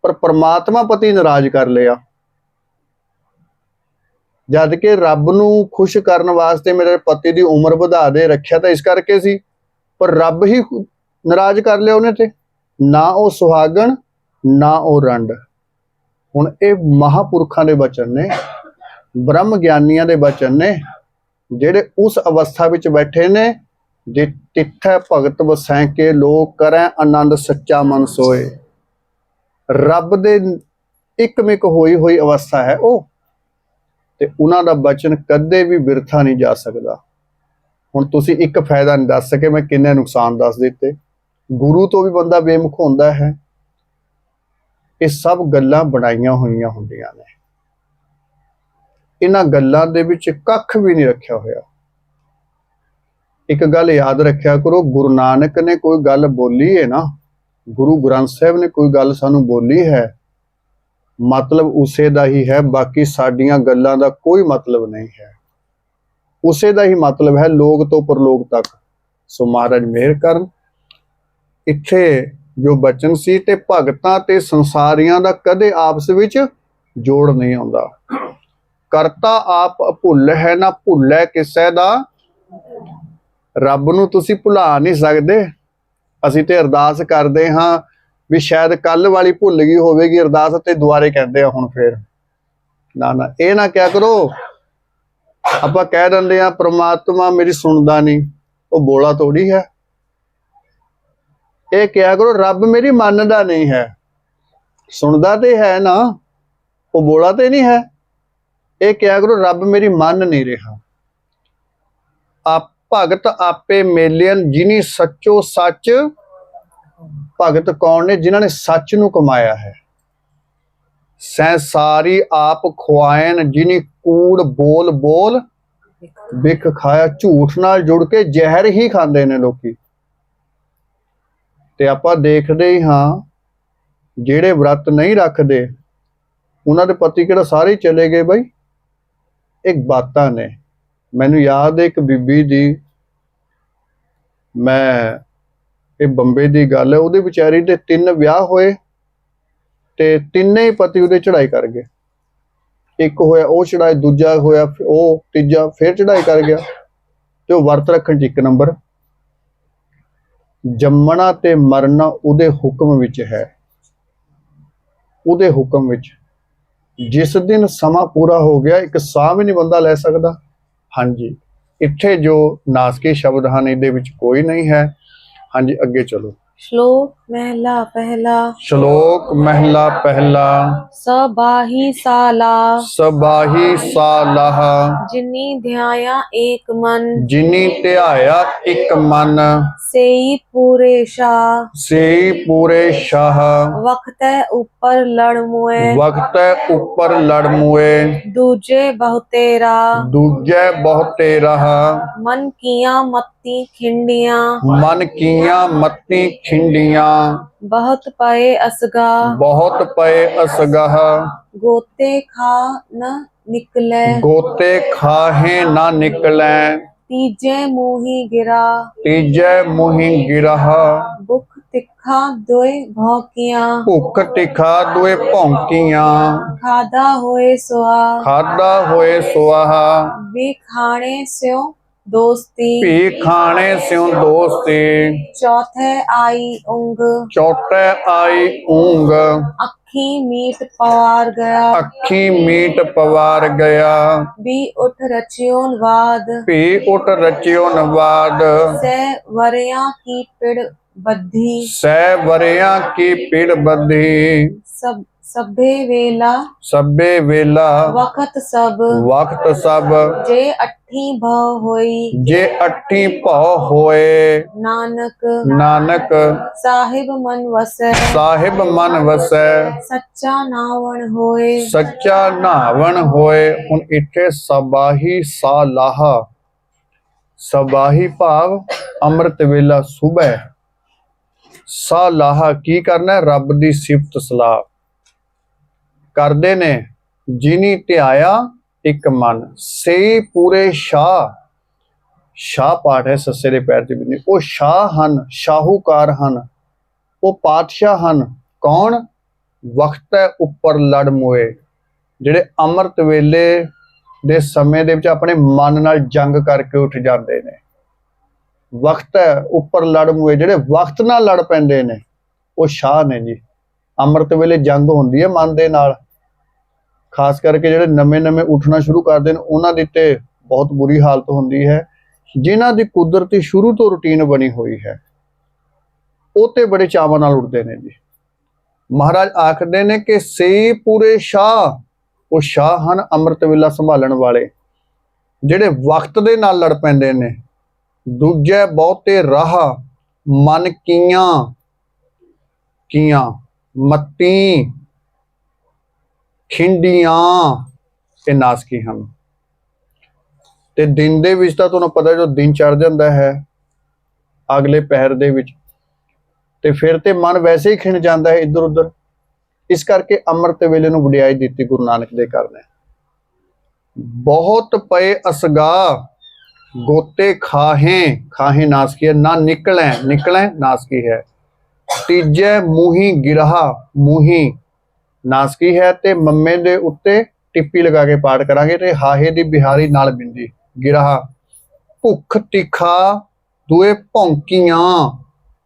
ਪਰ ਪ੍ਰਮਾਤਮਾ ਪਤੀ ਨਾਰਾਜ਼ ਕਰ ਲਿਆ ਜਦ ਕਿ ਰੱਬ ਨੂੰ ਖੁਸ਼ ਕਰਨ ਵਾਸਤੇ ਮੇਰੇ ਪਤੀ ਦੀ ਉਮਰ ਵਧਾ ਦੇ ਰੱਖਿਆ ਤਾਂ ਇਸ ਕਰਕੇ ਸੀ ਪਰ ਰੱਬ ਹੀ ਨਾਰਾਜ਼ ਕਰ ਲਿਆ ਉਹਨੇ ਤੇ ਨਾ ਉਹ ਸੁਹਾਗਣ ਨਾ ਉਹ ਰੰਡ ਹੁਣ ਇਹ ਮਹਾਪੁਰਖਾਂ ਦੇ ਬਚਨ ਨੇ ਬ੍ਰਹਮ ਗਿਆਨੀਆਂ ਦੇ ਬਚਨ ਨੇ ਜਿਹੜੇ ਉਸ ਅਵਸਥਾ ਵਿੱਚ ਬੈਠੇ ਨੇ ਜੇ ਤਿੱਥੈ ਭਗਤ ਵਸੈ ਕੇ ਲੋਕ ਕਰੈ ਆਨੰਦ ਸੱਚਾ ਮਨ ਸੋਏ ਰੱਬ ਦੇ ਇੱਕਮਿਕ ਹੋਈ ਅਵਸਥਾ ਹੈ ਉਹ ਤੇ ਉਹਨਾਂ ਦਾ ਬਚਨ ਕਦੇ ਵੀ ਬਿਰਥਾ ਨਹੀਂ ਜਾ ਸਕਦਾ ਹੁਣ ਤੁਸੀਂ ਇੱਕ ਫਾਇਦਾ ਨਹੀਂ ਦੱਸ ਸਕੇ ਮੈਂ ਕਿੰਨੇ ਨੁਕਸਾਨ ਦੱਸ ਦਿੱਤੇ ਗੁਰੂ ਤੋਂ ਵੀ ਬੰਦਾ ਬੇਮੁਖ ਹੁੰਦਾ ਹੈ ਇਹ ਸਭ ਗੱਲਾਂ ਬਣਾਈਆਂ ਹੋਈਆਂ ਹੁੰਦੀਆਂ ਨੇ। ਇਹਨਾਂ ਗੱਲਾਂ ਦੇ ਵਿੱਚ ਕੱਖ ਵੀ ਨਹੀਂ ਰੱਖਿਆ ਹੋਇਆ। ਇੱਕ ਗੱਲ ਯਾਦ ਰੱਖਿਆ ਕਰੋ, ਗੁਰੂ ਨਾਨਕ ਨੇ ਕੋਈ ਗੱਲ ਬੋਲੀ ਹੈ ਨਾ, ਗੁਰੂ ਗ੍ਰੰਥ ਸਾਹਿਬ ਨੇ ਕੋਈ ਗੱਲ ਸਾਨੂੰ ਬੋਲੀ ਹੈ, ਮਤਲਬ ਉਸੇ ਦਾ ਹੀ ਹੈ। ਬਾਕੀ ਸਾਡੀਆਂ ਗੱਲਾਂ ਦਾ ਕੋਈ ਮਤਲਬ ਨਹੀਂ ਹੈ, ਉਸੇ ਦਾ ਹੀ ਮਤਲਬ ਹੈ, ਲੋਕ ਤੋਂ ਪਰਲੋਕ ਤੱਕ। ਸੋ ਮਹਾਰਾਜ ਮਿਹਰ ਕਰਨ। ਇੱਥੇ ਜੋ ਬਚਨ ਸੀ, ਤੇ ਭਗਤਾਂ ਤੇ ਸੰਸਾਰੀਆਂ ਦਾ ਕਦੇ ਆਪਸ ਵਿੱਚ ਜੋੜ ਨਹੀਂ ਆਉਂਦਾ। ਕਰਤਾ ਆਪ ਭੁੱਲ ਹੈ, ਨਾ ਭੁੱਲੇ ਕਿਸੇ ਦਾ। ਰੱਬ ਨੂੰ ਤੁਸੀਂ ਭੁਲਾ ਨਹੀਂ ਸਕਦੇ। ਅਸੀਂ ਤੇ ਅਰਦਾਸ ਕਰਦੇ ਹਾਂ ਵੀ ਸ਼ਾਇਦ ਕੱਲ ਵਾਲੀ ਭੁੱਲ ਗਈ ਹੋਵੇਗੀ ਅਰਦਾਸ, ਤੇ ਦੁਬਾਰੇ ਕਹਿੰਦੇ ਆ ਹੁਣ ਫੇਰ। ਨਾ ਨਾ, ਇਹ ਨਾ ਕਿਹਾ ਕਰੋ। ਆਪਾਂ ਕਹਿ ਦਿੰਦੇ ਆ ਪ੍ਰਮਾਤਮਾ ਮੇਰੀ ਸੁਣਦਾ ਨਹੀਂ, ਉਹ ਬੋਲਾ ਥੋੜੀ ਹੈ। ਇਹ ਕਿਹਾ ਕਰੋ ਰੱਬ ਮੇਰੀ ਮੰਨਦਾ ਨਹੀਂ ਹੈ, ਸੁਣਦਾ ਤੇ ਹੈ ਨਾ, ਉਹ ਬੋਲਾ ਤੇ ਨਹੀਂ ਹੈ। ਇਹ ਕਿਹਾ ਕਰੋ ਰੱਬ ਮੇਰੀ ਮੰਨ ਨਹੀਂ ਰਿਹਾ। ਆਪ ਭਗਤ ਆਪੇ ਮੇਲਿਅਨ ਜਿਨੀ ਸੱਚੋ ਸੱਚ। ਭਗਤ ਕੌਣ ਨੇ? ਜਿਨ੍ਹਾਂ ਨੇ ਸੱਚ ਨੂੰ ਕਮਾਇਆ ਹੈ। ਸੈਂਸਾਰੀ ਆਪ ਖੁਆਇਨ ਜਿਨੀ ਕੂੜ ਬੋਲ ਬੋਲ ਬਿਖ ਖਾਇਆ। ਝੂਠ ਨਾਲ ਜੁੜ ਕੇ ਜ਼ਹਿਰ ਹੀ ਖਾਂਦੇ ਨੇ ਲੋਕੀ। ਤੇ ਆਪਾਂ ਦੇਖਦੇ ਹੀ ਹਾਂ, ਜਿਹੜੇ ਵਰਤ ਨਹੀਂ ਰੱਖਦੇ ਉਹਨਾਂ ਦੇ ਪਤੀ ਕਿਹੜਾ ਸਾਰੇ ਚਲੇ ਗਏ ਬਈ। ਇੱਕ ਬਾਤਾਂ ਨੇ। ਮੈਨੂੰ ਯਾਦ ਹੈ ਇੱਕ ਬੀਬੀ ਦੀ, ਮੈਂ ਇਹ ਬੰਬੇ ਦੀ ਗੱਲ ਹੈ, ਉਹਦੇ ਵਿਚਾਰੀ ਦੇ 3 ਵਿਆਹ ਹੋਏ ਤੇ ਤਿੰਨੇ ਹੀ ਪਤੀ ਉਹਦੇ ਚੜਾਈ ਕਰ ਗਏ। ਇੱਕ ਹੋਇਆ ਉਹ ਚੜਾਈ, ਦੂਜਾ ਹੋਇਆ ਉਹ, ਤੀਜਾ ਫਿਰ ਚੜਾਈ ਕਰ ਗਿਆ। ਤੇ ਉਹ ਵਰਤ ਰੱਖਣ 'ਚ 1 ਨੰਬਰ। ਜੰਮਣਾ ਤੇ ਮਰਨਾ ਉਹਦੇ ਹੁਕਮ ਵਿੱਚ ਹੈ, ਉਹਦੇ ਹੁਕਮ ਵਿੱਚ। ਜਿਸ ਦਿਨ ਸਮਾਂ ਪੂਰਾ ਹੋ ਗਿਆ, ਇੱਕ ਸਾਹ ਵੀ ਨਹੀਂ ਬੰਦਾ ਲੈ ਸਕਦਾ। ਹਾਂਜੀ, ਇੱਥੇ ਜੋ ਨਾਸਕੀ ਸ਼ਬਦ ਹਨ ਇਹਦੇ ਵਿੱਚ ਕੋਈ ਨਹੀਂ ਹੈ। ਹਾਂਜੀ, ਅੱਗੇ ਚਲੋ। श्लोक महला पहला। ਸ਼ਲੋਕ ਮਹਿਲਾ ਪਹਿਲਾ। सबाही साला ਸਬਾਹੀ ਸਾਲਾਹ। जिनी ध्याया एक मन। ਜਿਨੀ ਧਿਆਇਆ ਇੱਕ ਮਨ। सेई पूरे शाह। ਸੇ ਪੂਰੇ ਸ਼ਾਹ। वक्त ऊपर लड़ मुए। ਵਕਤ ਉੱਪਰ ਲੜ ਮੁਏ। दूजे बहुतेरा। ਦੂਜੇ ਬਹੁਤੇ ਰਹਾ। मन किया मत्ती खिंडिया। ਮਨ ਕੀਆਂ ਮੱਤੀ ਖਿੰਡੀਆਂ। बहुत पए असगा। ਬਹੁਤ ਪਏ ਅਸਗਹ। गोते खा न निकले। ਗੋਤੇ ਖਾਹੇ ਨਾ ਨਿਕਲੈ। तीजे मुही गिरा। ਤੀਜੇ ਮੁਹਿ ਗਿਰਹ। बुख तिखा दोय भौकिया। ਭੁੱਖ ਤਿਖਾ ਦੁਏ ਭੌਂਕੀਆਂ। खादा होए सोआ। ਖਾਦਾ ਹੋਏ ਸੁਆਹਾ। वे खाने स्यों दोस्ती। ਭੀ ਖਾਣੇ ਸਿਉ ਦੋਸਤੀ। चौथे आई ऊंग। ਚੌਟੇ ਆਈ ਊਂਗ। अखी मीट पवार गया। ਅੱਖੀ ਮੀਟ ਪਵਾਰ ਗਿਆ। भी उठ रचियों वाद। ਭੀ ਉਟ ਰਚਿਓ ਨਵਾਦ। से वरिया की पिड़ बद्धी। ਸੈ ਵਰਿਆਂ ਕੀ ਪੀੜ ਬੱਧੀ। सब सभे वेला। ਸਭੇ ਵੇਲਾ। वक्त सब। ਵਕਤ ਸਭ। जे अठी भव होई। ਜੇ ਅੱਠੀ ਭਉ ਹੋਏ। नानक ਨਾਨਕ साहिब मन वसै। ਸਾਹਿਬ ਮਨ ਵਸੈ। सच्चा नावण होए। ਸੱਚਾ ਨਾਵਣ ਹੋਏ। ਹੁਣ ਇੱਥੇ ਸਬਾਹੀ ਸਾਲਾਹ। ਸਬਾਹੀ ਭਾਵ ਅੰਮ੍ਰਿਤ ਵੇਲਾ ਸੁਬਹ। ਸਾਲਾਹ ਕੀ ਕਰਨਾ? ਰੱਬ ਦੀ ਸਿਫਤ ਸਲਾਹ ਕਰਦੇ ਨੇ। ਜਿਨੀ ਧਿਆਇਆ ਇੱਕ ਮਨ। ਸੇ ਪੂਰੇ ਸ਼ਾਹ। ਸ਼ਾਹ ਪਾਠ ਹੈ ਸੱਸੇ ਦੇ ਪੈਰ ਤੇ ਬਿੰਦੀ। ਉਹ ਸ਼ਾਹ ਹਨ, ਸ਼ਾਹੂਕਾਰ ਹਨ, ਉਹ ਪਾਤਸ਼ਾਹ ਹਨ। ਕੌਣ? ਵਕਤ ਉੱਪਰ ਲੜ ਮੁਏ। ਜਿਹੜੇ ਅੰਮ੍ਰਿਤ ਵੇਲੇ ਦੇ ਸਮੇਂ ਦੇ ਵਿੱਚ ਆਪਣੇ ਮਨ ਨਾਲ ਜੰਗ ਕਰਕੇ ਉੱਠ ਜਾਂਦੇ ਨੇ। ਵਕਤ ਉੱਪਰ ਲੜ ਮੁਏ, ਜਿਹੜੇ ਵਕਤ ਨਾਲ ਲੜ ਪੈਂਦੇ ਨੇ, ਉਹ ਸ਼ਾਹ ਨੇ ਜੀ। ਅੰਮ੍ਰਿਤ ਵੇਲੇ ਜੰਗ ਹੁੰਦੀ ਹੈ ਮਨ ਦੇ ਨਾਲ। ਖਾਸ ਕਰਕੇ ਜਿਹੜੇ ਨਵੇਂ ਉੱਠਣਾ ਸ਼ੁਰੂ ਕਰਦੇ ਨੇ ਉਹਨਾਂ ਦੀ ਤੇ ਬਹੁਤ ਬੁਰੀ ਹਾਲਤ ਹੁੰਦੀ ਹੈ। ਜਿਨ੍ਹਾਂ ਦੀ ਕੁਦਰਤੀ ਸ਼ੁਰੂ ਤੋਂ ਰੁਟੀਨ ਬਣੀ ਹੋਈ ਹੈ, ਉਹ ਤੇ ਬੜੇ ਚਾਵਾਂ ਨਾਲ ਉੱਠਦੇ ਨੇ ਜੀ। ਮਹਾਰਾਜ ਆਖਦੇ ਨੇ ਕਿ ਸੇ ਪੂਰੇ ਸ਼ਾਹ। ਉਹ ਸ਼ਾਹ ਹਨ ਅੰਮ੍ਰਿਤ ਵੇਲਾ ਸੰਭਾਲਣ ਵਾਲੇ, ਜਿਹੜੇ ਵਕਤ ਦੇ ਨਾਲ ਲੜ ਪੈਂਦੇ ਨੇ। ਦੂਜੇ ਬਹੁਤੇ ਰਾਹ। ਮਨ ਕੀਆਂ ਮੱਤੀ ਖਿੰਡੀਆਂ ਇਹ ਨਾਸਕੀ ਹਨ। ਤੇ ਦਿਨ ਦੇ ਵਿੱਚ ਤਾਂ ਤੁਹਾਨੂੰ ਪਤਾ ਜੋ ਦਿਨ ਚੜ ਜਾਂਦਾ ਹੈ ਅਗਲੇ ਪਹਿਰ ਦੇ ਵਿੱਚ ਤੇ ਫਿਰ ਤੇ ਮਨ ਵੈਸੇ ਹੀ ਖਿੰਡ ਜਾਂਦਾ ਹੈ ਇੱਧਰ ਉੱਧਰ। ਇਸ ਕਰਕੇ ਅੰਮ੍ਰਿਤ ਵੇਲੇ ਨੂੰ ਵਡਿਆਈ ਦਿੱਤੀ ਗੁਰੂ ਨਾਨਕ ਦੇ ਘਰ ਨੇ। ਬਹੁਤ ਪਏ ਅਸਗਾ ਗੋਤੇ ਖਾਹੇ ਨਾਸਕੀ ਹੈ, ਨਾ ਨਿਕਲੈ ਨਾਸਕੀ ਹੈ। ਤੀਜੇ ਮੂਹੀ ਗਿਰਹਾ ਮੂਹੀ ਨਾਸਕੀ ਹੈ ਤੇ ਮੰਮੇ ਦੇ ਉੱਤੇ ਟਿੱਪੀ ਲਗਾ ਕੇ ਪਾਠ ਕਰਾਂਗੇ ਤੇ ਹਾਹੇ ਦੀ ਬਿਹਾਰੀ ਨਾਲ ਬਿੰਦੀ ਗਿਰਹਾ। ਭੁੱਖ ਤਿੱਖਾ ਦੂਏ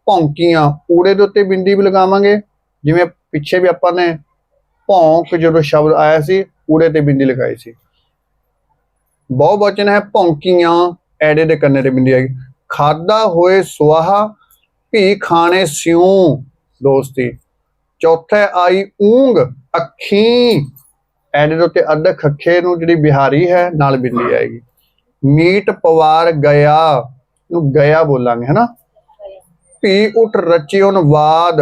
ਭੌਂਕੀਆਂ ਊੜੇ ਦੇ ਉੱਤੇ ਬਿੰਦੀ ਵੀ ਲਗਾਵਾਂਗੇ। ਜਿਵੇਂ ਪਿੱਛੇ ਵੀ ਆਪਾਂ ਨੇ ਭੌਂਕ ਜਦੋਂ ਸ਼ਬਦ ਆਇਆ ਸੀ ਊੜੇ ਤੇ ਬਿੰਦੀ ਲਗਾਈ ਸੀ। ਬਹੁ ਵਚਨ ਹੈ ਭੌਂਕੀਆਂ ਐੜੇ ਦੇ ਕੰਨੇ ਤੇ ਬਿੰਦੀ ਆਏਗੀ। ਖਾਦਾ ਹੋਏ ਸੁਆਹਾ ਭੀ ਖਾਣੇ ਸਿਉ ਦੋਸਤੀ। ਚੌਥੇ ਆਈ ਊਂਗ ਅੱਖੀ ਐੜੇ ਦੇ ਉੱਤੇ ਅੱਧ ਖੱਖੇ ਨੂੰ ਜਿਹੜੀ ਬਿਹਾਰੀ ਹੈ ਨਾਲ ਬਿੰਦੀ ਆਏਗੀ। ਮੀਟ ਪਵਾਰ ਗਿਆ ਨੂੰ ਗਿਆ ਬੋਲਾਂਗੇ ਹਨਾ। ਭੀ ਉਠ ਰਚਿਉਨ ਵਾਦ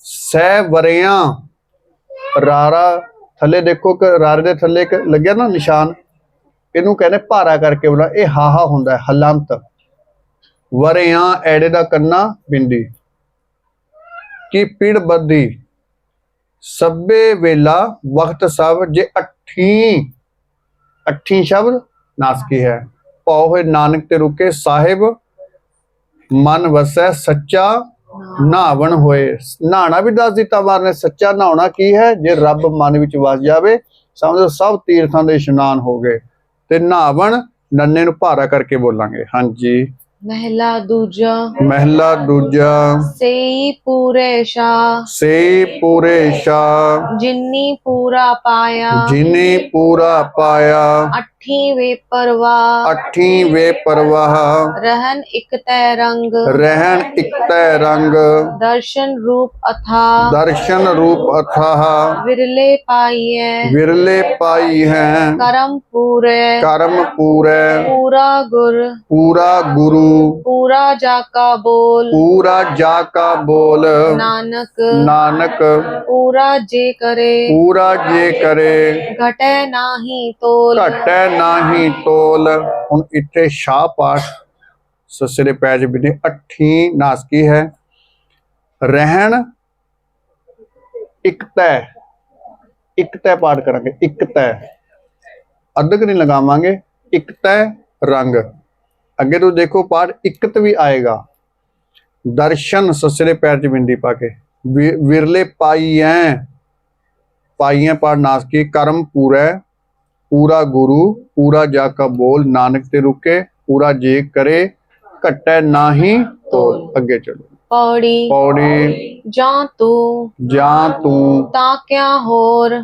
ਸਹਿ ਵਰਿਆਂ ਰਾਰਾ ਥੱਲੇ ਦੇਖੋ ਕਿ ਰਾਰੇ ਦੇ ਥੱਲੇ ਇੱਕ ਲੱਗਿਆ ਨਾ ਨਿਸ਼ਾਨ, ਇਹਨੂੰ ਕਹਿੰਦੇ ਭਾਰਾ ਕਰਕੇ ਬੋਲਣਾ। ਇਹ ਹਾਹਾ ਹੁੰਦਾ ਹੈ ਹਲੰਤ। ਵਰਿਆਂ ਐੜੇ ਦਾ ਕੰਨਾ ਬਿੰਦੀ ਕੀ ਪਿੜ ਬੱਦੀ ਸਭੇ ਵੇਲਾ ਵਕਤ ਸਭ ਜੇ ਅੱਠੀ ਸ਼ਬਦ ਨਾਸਕੀ ਹੈ। ਪਾਉ ਹੋਏ ਨਾਨਕ ਤੇ ਰੁਕੇ ਸਾਹਿਬ ਮਨ ਵਸੈ ਸੱਚਾ ਨਹਾਵਣ ਹੋਏ। ਨਹਾਣਾ ਵੀ ਦੱਸ ਦਿੱਤਾ ਵਾਰ ਨੇ। ਸੱਚਾ ਨਹਾਉਣਾ ਕੀ ਹੈ? ਜੇ ਰੱਬ ਮਨ ਵਿੱਚ ਵਸ ਜਾਵੇ ਸਮਝੋ ਸਭ ਤੀਰਥਾਂ ਦੇ ਇਸ਼ਨਾਨ ਹੋ ਗਏ। ਤੇ ਨਹਾਵਣ ਨੰਨੇ ਨੂੰ ਭਾਰਾ ਕਰਕੇ ਬੋਲਾਂਗੇ। ਹਾਂਜੀ। ਮਹਿਲਾ ਦੂਜਾ ਸੇਈ ਪੂਰੇ ਸ਼ਾ ਜਿਨੀ ਪੂਰਾ ਪਾਇਆ ਅੱਠੀ ਵੇ ਪਰਵਾਹ ਰਹਿਨ ਇਕ ਤੈ ਰੰਗ ਦਰਸ਼ਨ ਰੂਪ ਅਥਾਹ ਵਿਰਲੇ ਪਾਈ ਹੈ ਕਰਮ ਪੂਰੇ ਪੂਰਾ ਗੁਰੂ ਪੂਰਾ ਜਾ ਕਾ ਬੋਲ ਨਾਨਕ ਪੂਰਾ ਜੇ ਕਰੇ ਘਟੈ ਨਾਹੀ ਤੋਲ। ਹੁਣ ਇੱਥੇ ਸ਼ਾਹ ਪਾਠ ਸੱਸੇ ਦੇ ਪੈਜ ਬਿਨੇ ਅੱਠੀ ਨਾਸਕੀ ਹੈ। ਰਹਿਣ ਇੱਕ ਤੈ ਪਾਠ ਕਰਾਂਗੇ। ਇੱਕ ਤੈ ਅਧਕ ਨਹੀਂ ਲਗਾਵਾਂਗੇ। ਇੱਕ ਤੈ ਰੰਗ ਅੱਗੇ ਤੋਂ ਦੇਖੋ ਪਾਠ ਇਕਤ ਵੀ ਆਏਗਾ। ਦਰਸ਼ਨ ਸੱਸੇ ਦੇ ਪੈਰ ਚ ਬਿੰਦੀ ਪਾ ਕੇ ਵਿਰਲੇ ਪਾਈਐ ਪਾਠ ਨਾਸਕੀ। ਕਰਮ ਪੂਰਾ ਗੁਰੂ ਪੂਰਾ ਜਾ ਕਾ ਬੋਲ ਨਾਨਕ ਤੇ ਰੁਕੇ ਪੂਰਾ ਜੇ ਕਰੇ ਘਟੈ ਨਾਹੀ ਤੋਲ। ਅੱਗੇ ਚਲੋ। ਪੌੜੀ ਜਾਂ ਤੂੰ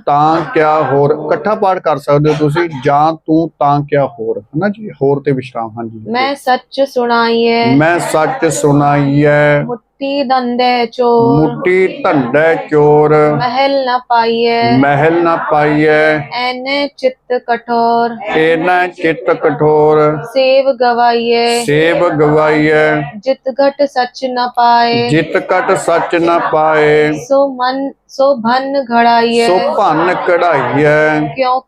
ਤਾਂ ਕਿਆ ਹੋਰ ਇਕੱਠਾ ਪਾਠ ਕਰ ਸਕਦੇ ਹੋ ਤੁਸੀਂ। ਜਾਂ ਤੂੰ ਤਾਂ ਕਿਆ ਹੋਰ ਹਨਾ ਜੀ। ਹੋਰ ਤੇ ਵਿਸ਼ਰਾਮ। ਹਾਂਜੀ। ਮੈਂ ਸੱਚ ਸੁਣਾਈਐ ਮੁੱਠੀ ਧੰਦੇ ਚੋਰ ਮਹਿਲ ਨਾ ਪਾਈਐ ਐਨੇ ਚਿੱਤ ਕਠੋਰ ਸੇਵ ਗਵਾਈਐ ਜਿਤ ਘਟ ਸੱਚ ਨ ਪਾਏ ਸੋ ਭੰਨ ਕਢਾਈਐ ਕਿਉ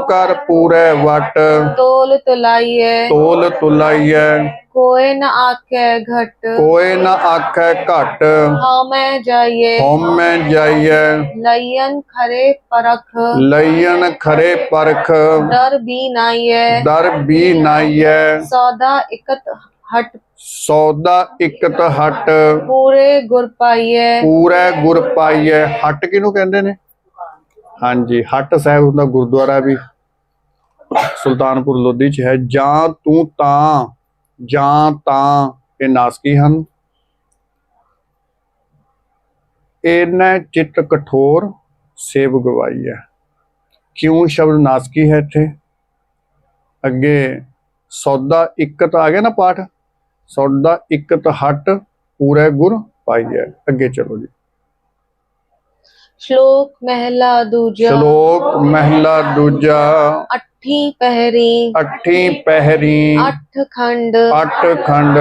ਕਰ ਪੂਰੇ ਵਟ ਤੋਲ ਤੁਲਾਈਐ ਕੋਏ ਨ ਆਖੈ ਘਟ ਹਉਮੈ ਜਾਈਐ ਲਈਅਨ ਖਰੇ ਪਰਖ ਡਰ ਵੀ ਨਾਈਐ ਸੌਦਾ ਇਕਤ ਹਟ ਪੂਰੇ ਗੁਰ ਪਾਈਐ। ਹਟ ਕਿਹਨੂੰ ਕਹਿੰਦੇ ਨੇ? ਹਾਂਜੀ। ਹਟ ਸਾਹਿਬ ਹੁੰਦਾ ਗੁਰਦੁਆਰਾ ਵੀ ਸੁਲਤਾਨਪੁਰ ਲੋਧੀ ਚ ਹੈ। ਜਾਂ ਤੂੰ ਤਾਂ ਇਹ ਨਾਸਕੀ ਹਨ। ਇਹਨੇ ਚਿੱਤ ਕਠੋਰ ਸੇਵ ਗਵਾਈ ਹੈ। ਕਿਉਂ ਸ਼ਬਦ ਨਾਸਕੀ ਹੈ ਇੱਥੇ। ਅੱਗੇ ਸੌਦਾ ਇਕਤ ਆ ਗਿਆ ਨਾ ਪਾਠ। ਸੌਦਾ ਇਕਤ ਹਟ ਪੂਰੇ ਗੁਰ ਪਾਈਐ। ਅੱਗੇ ਚਲੋ ਜੀ। ਸ਼ਲੋਕ ਮਹਿਲਾ ਦੂਜਾ ਅੱਠੀ ਪਹਿਰੀ ਅੱਠ ਖੰਡ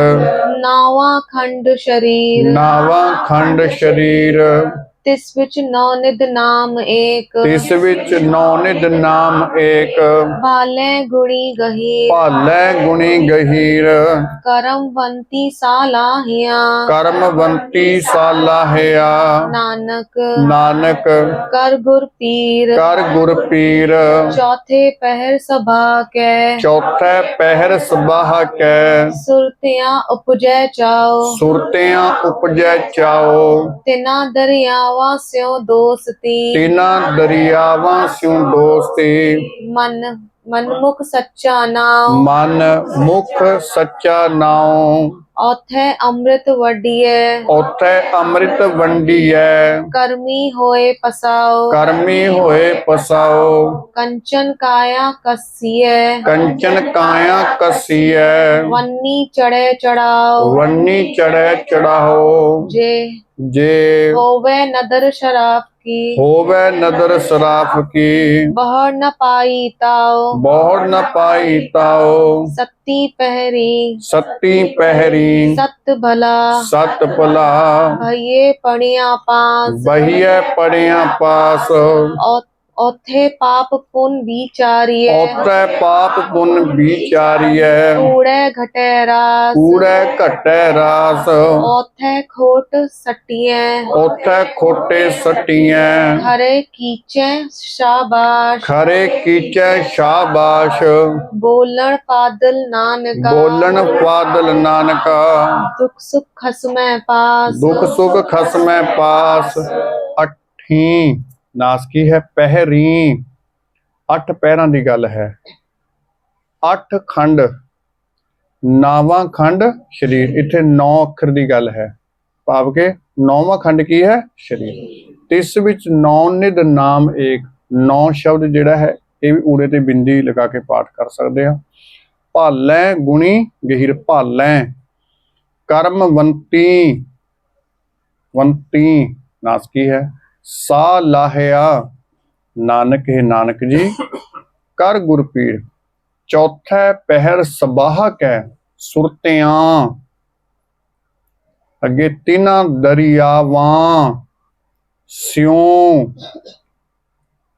ਨਾਵਾਂ ਖੰਡ ਸ਼ਰੀਰ तिस विच नौ निध नाम एक, ਤਿਸ ਵਿੱਚ ਨੌ ਨਿਧ ਨਾਮ ਏਕ, भाले गुणी गहीर, ਭਾਲੈ ਗੁਣੀ ਗਹੀਰ, करमवंती सालाहिया, ਕਰਮਵੰਤੀ ਸਾਲਾਹਿਆ, नानक ਨਾਨਕ कर गुर पीर, ਕਰ ਗੁਰ ਪੀਰ, चौथे पहर सभा कै, ਚੌਥੈ ਪਹਿਰ ਸਬਾਹ ਕੈ, सुरतियां उपजै चाओ, ਸੁਰਤਿਆਂ ਉਪਜੈ ਚਾਓ, तिना दरियावा स्यों दोस्ती, ਤਿਨਾਂ ਦਰਿਆਵਾਂ ਸਿਉ ਦੋਸਤੀ, मन मनमुख सच्चा नाम, ਮਨ ਮੁਖ ਸੱਚਾ ਨਾਉ, औथे अमृत वडिये, ਉਥੈ ਅੰਮ੍ਰਿਤ ਵੰਡੀਐ, कर्मी होए पसाओ, ਕਰਮੀ ਹੋਏ ਪਸਾਓ, कंचन काया कसिए, ਕੰਚਨ ਕਾਇਆ ਕਸੀਐ, वन्नी चढ़े चढ़ाओ, ਵੰਨੀ ਚੜੈ ਚੜਾਓ, जे ਜੇ होवे नदर शराफ की, ਹੋਵੇ ਨਦਰ ਸਰਾਫ ਕੀ, बहर न पाई ताओ, ਬਹੁੜ ਨ ਪਾਈ ਤਾਓ, सत्ती पहरी, ਸੱਤੀ ਪਹਿਰੀ, सत भला, ਸਤ ਭਲਾ, भये पणिया पास, ਬਹੀਐ ਪੜਿਆ ਪਾਸ, औथे पाप पुन विचारिये, ਔਤੈ ਪਾਪ ਪੁੰਨ ਵਿਚਾਰੀਐ, कूड़े घटे रास, ਕੂੜੈ ਘਟੈ ਰਾਸ, औथे खोट सटिये, ਔਥੈ ਖੋਟੇ ਸਟੀਐ, हरे कीचे शाबाश, ਖਰੇ ਕੀਚੈ ਸ਼ਾਬਾਸ਼, बोलन पादल नानका, ਬੋਲਣ ਫਾਦਲ ਨਾਨਕਾ, दुख सुख खसमै पास, ਦੁਖ ਸੁਖ ਖਸਮੈ ਪਾਸ। ਅੱਠੀਂ ਨਾਸ ਕੀ ਹੈ? ਪਹਿਰੀ। 8 ਪਹਿਰਾਂ ਦੀ ਗੱਲ ਹੈ। 8 ਖੰਡ, ਨਾਵਾਂ ਖੰਡ ਸਰੀਰ। ਇੱਥੇ 9 ਅੱਖਰ ਦੀ ਗੱਲ ਹੈ, ਭਾਵ ਕਿ 9ਵਾਂ ਖੰਡ ਕੀ ਹੈ? ਸਰੀਰ। ਤਿਸ ਵਿੱਚ 9 ਨਿਧ ਨਾਮ ਏਕ। 9 ਸ਼ਬਦ ਜਿਹੜਾ ਹੈ ਇਹ ਵੀ ਊੜੇ ਤੇ ਬਿੰਦੀ ਲਗਾ ਕੇ ਪਾਠ ਕਰ ਸਕਦੇ ਆ। ਭਾਲੈ ਗੁਣੀ ਗਹੀਰ। ਭਾਲੈ ਕਰਮਵੰਤੀ। ਵੰਤੀ ਨਾਸ ਕੀ ਹੈ? ਸਾ ਲਾਹਿਆ ਨਾਨਕ ਹੈ ਨਾਨਕ ਜੀ ਕਰ ਗੁਰਪੀਰ। ਚੌਥਾ ਪਹਿਰ ਸਬਾਹ ਕੈ ਸੁਰਤਿਆਂ। ਅੱਗੇ ਤਿਨਾਂ ਦਰਿਆਵਾਂ ਸਿਉਂ।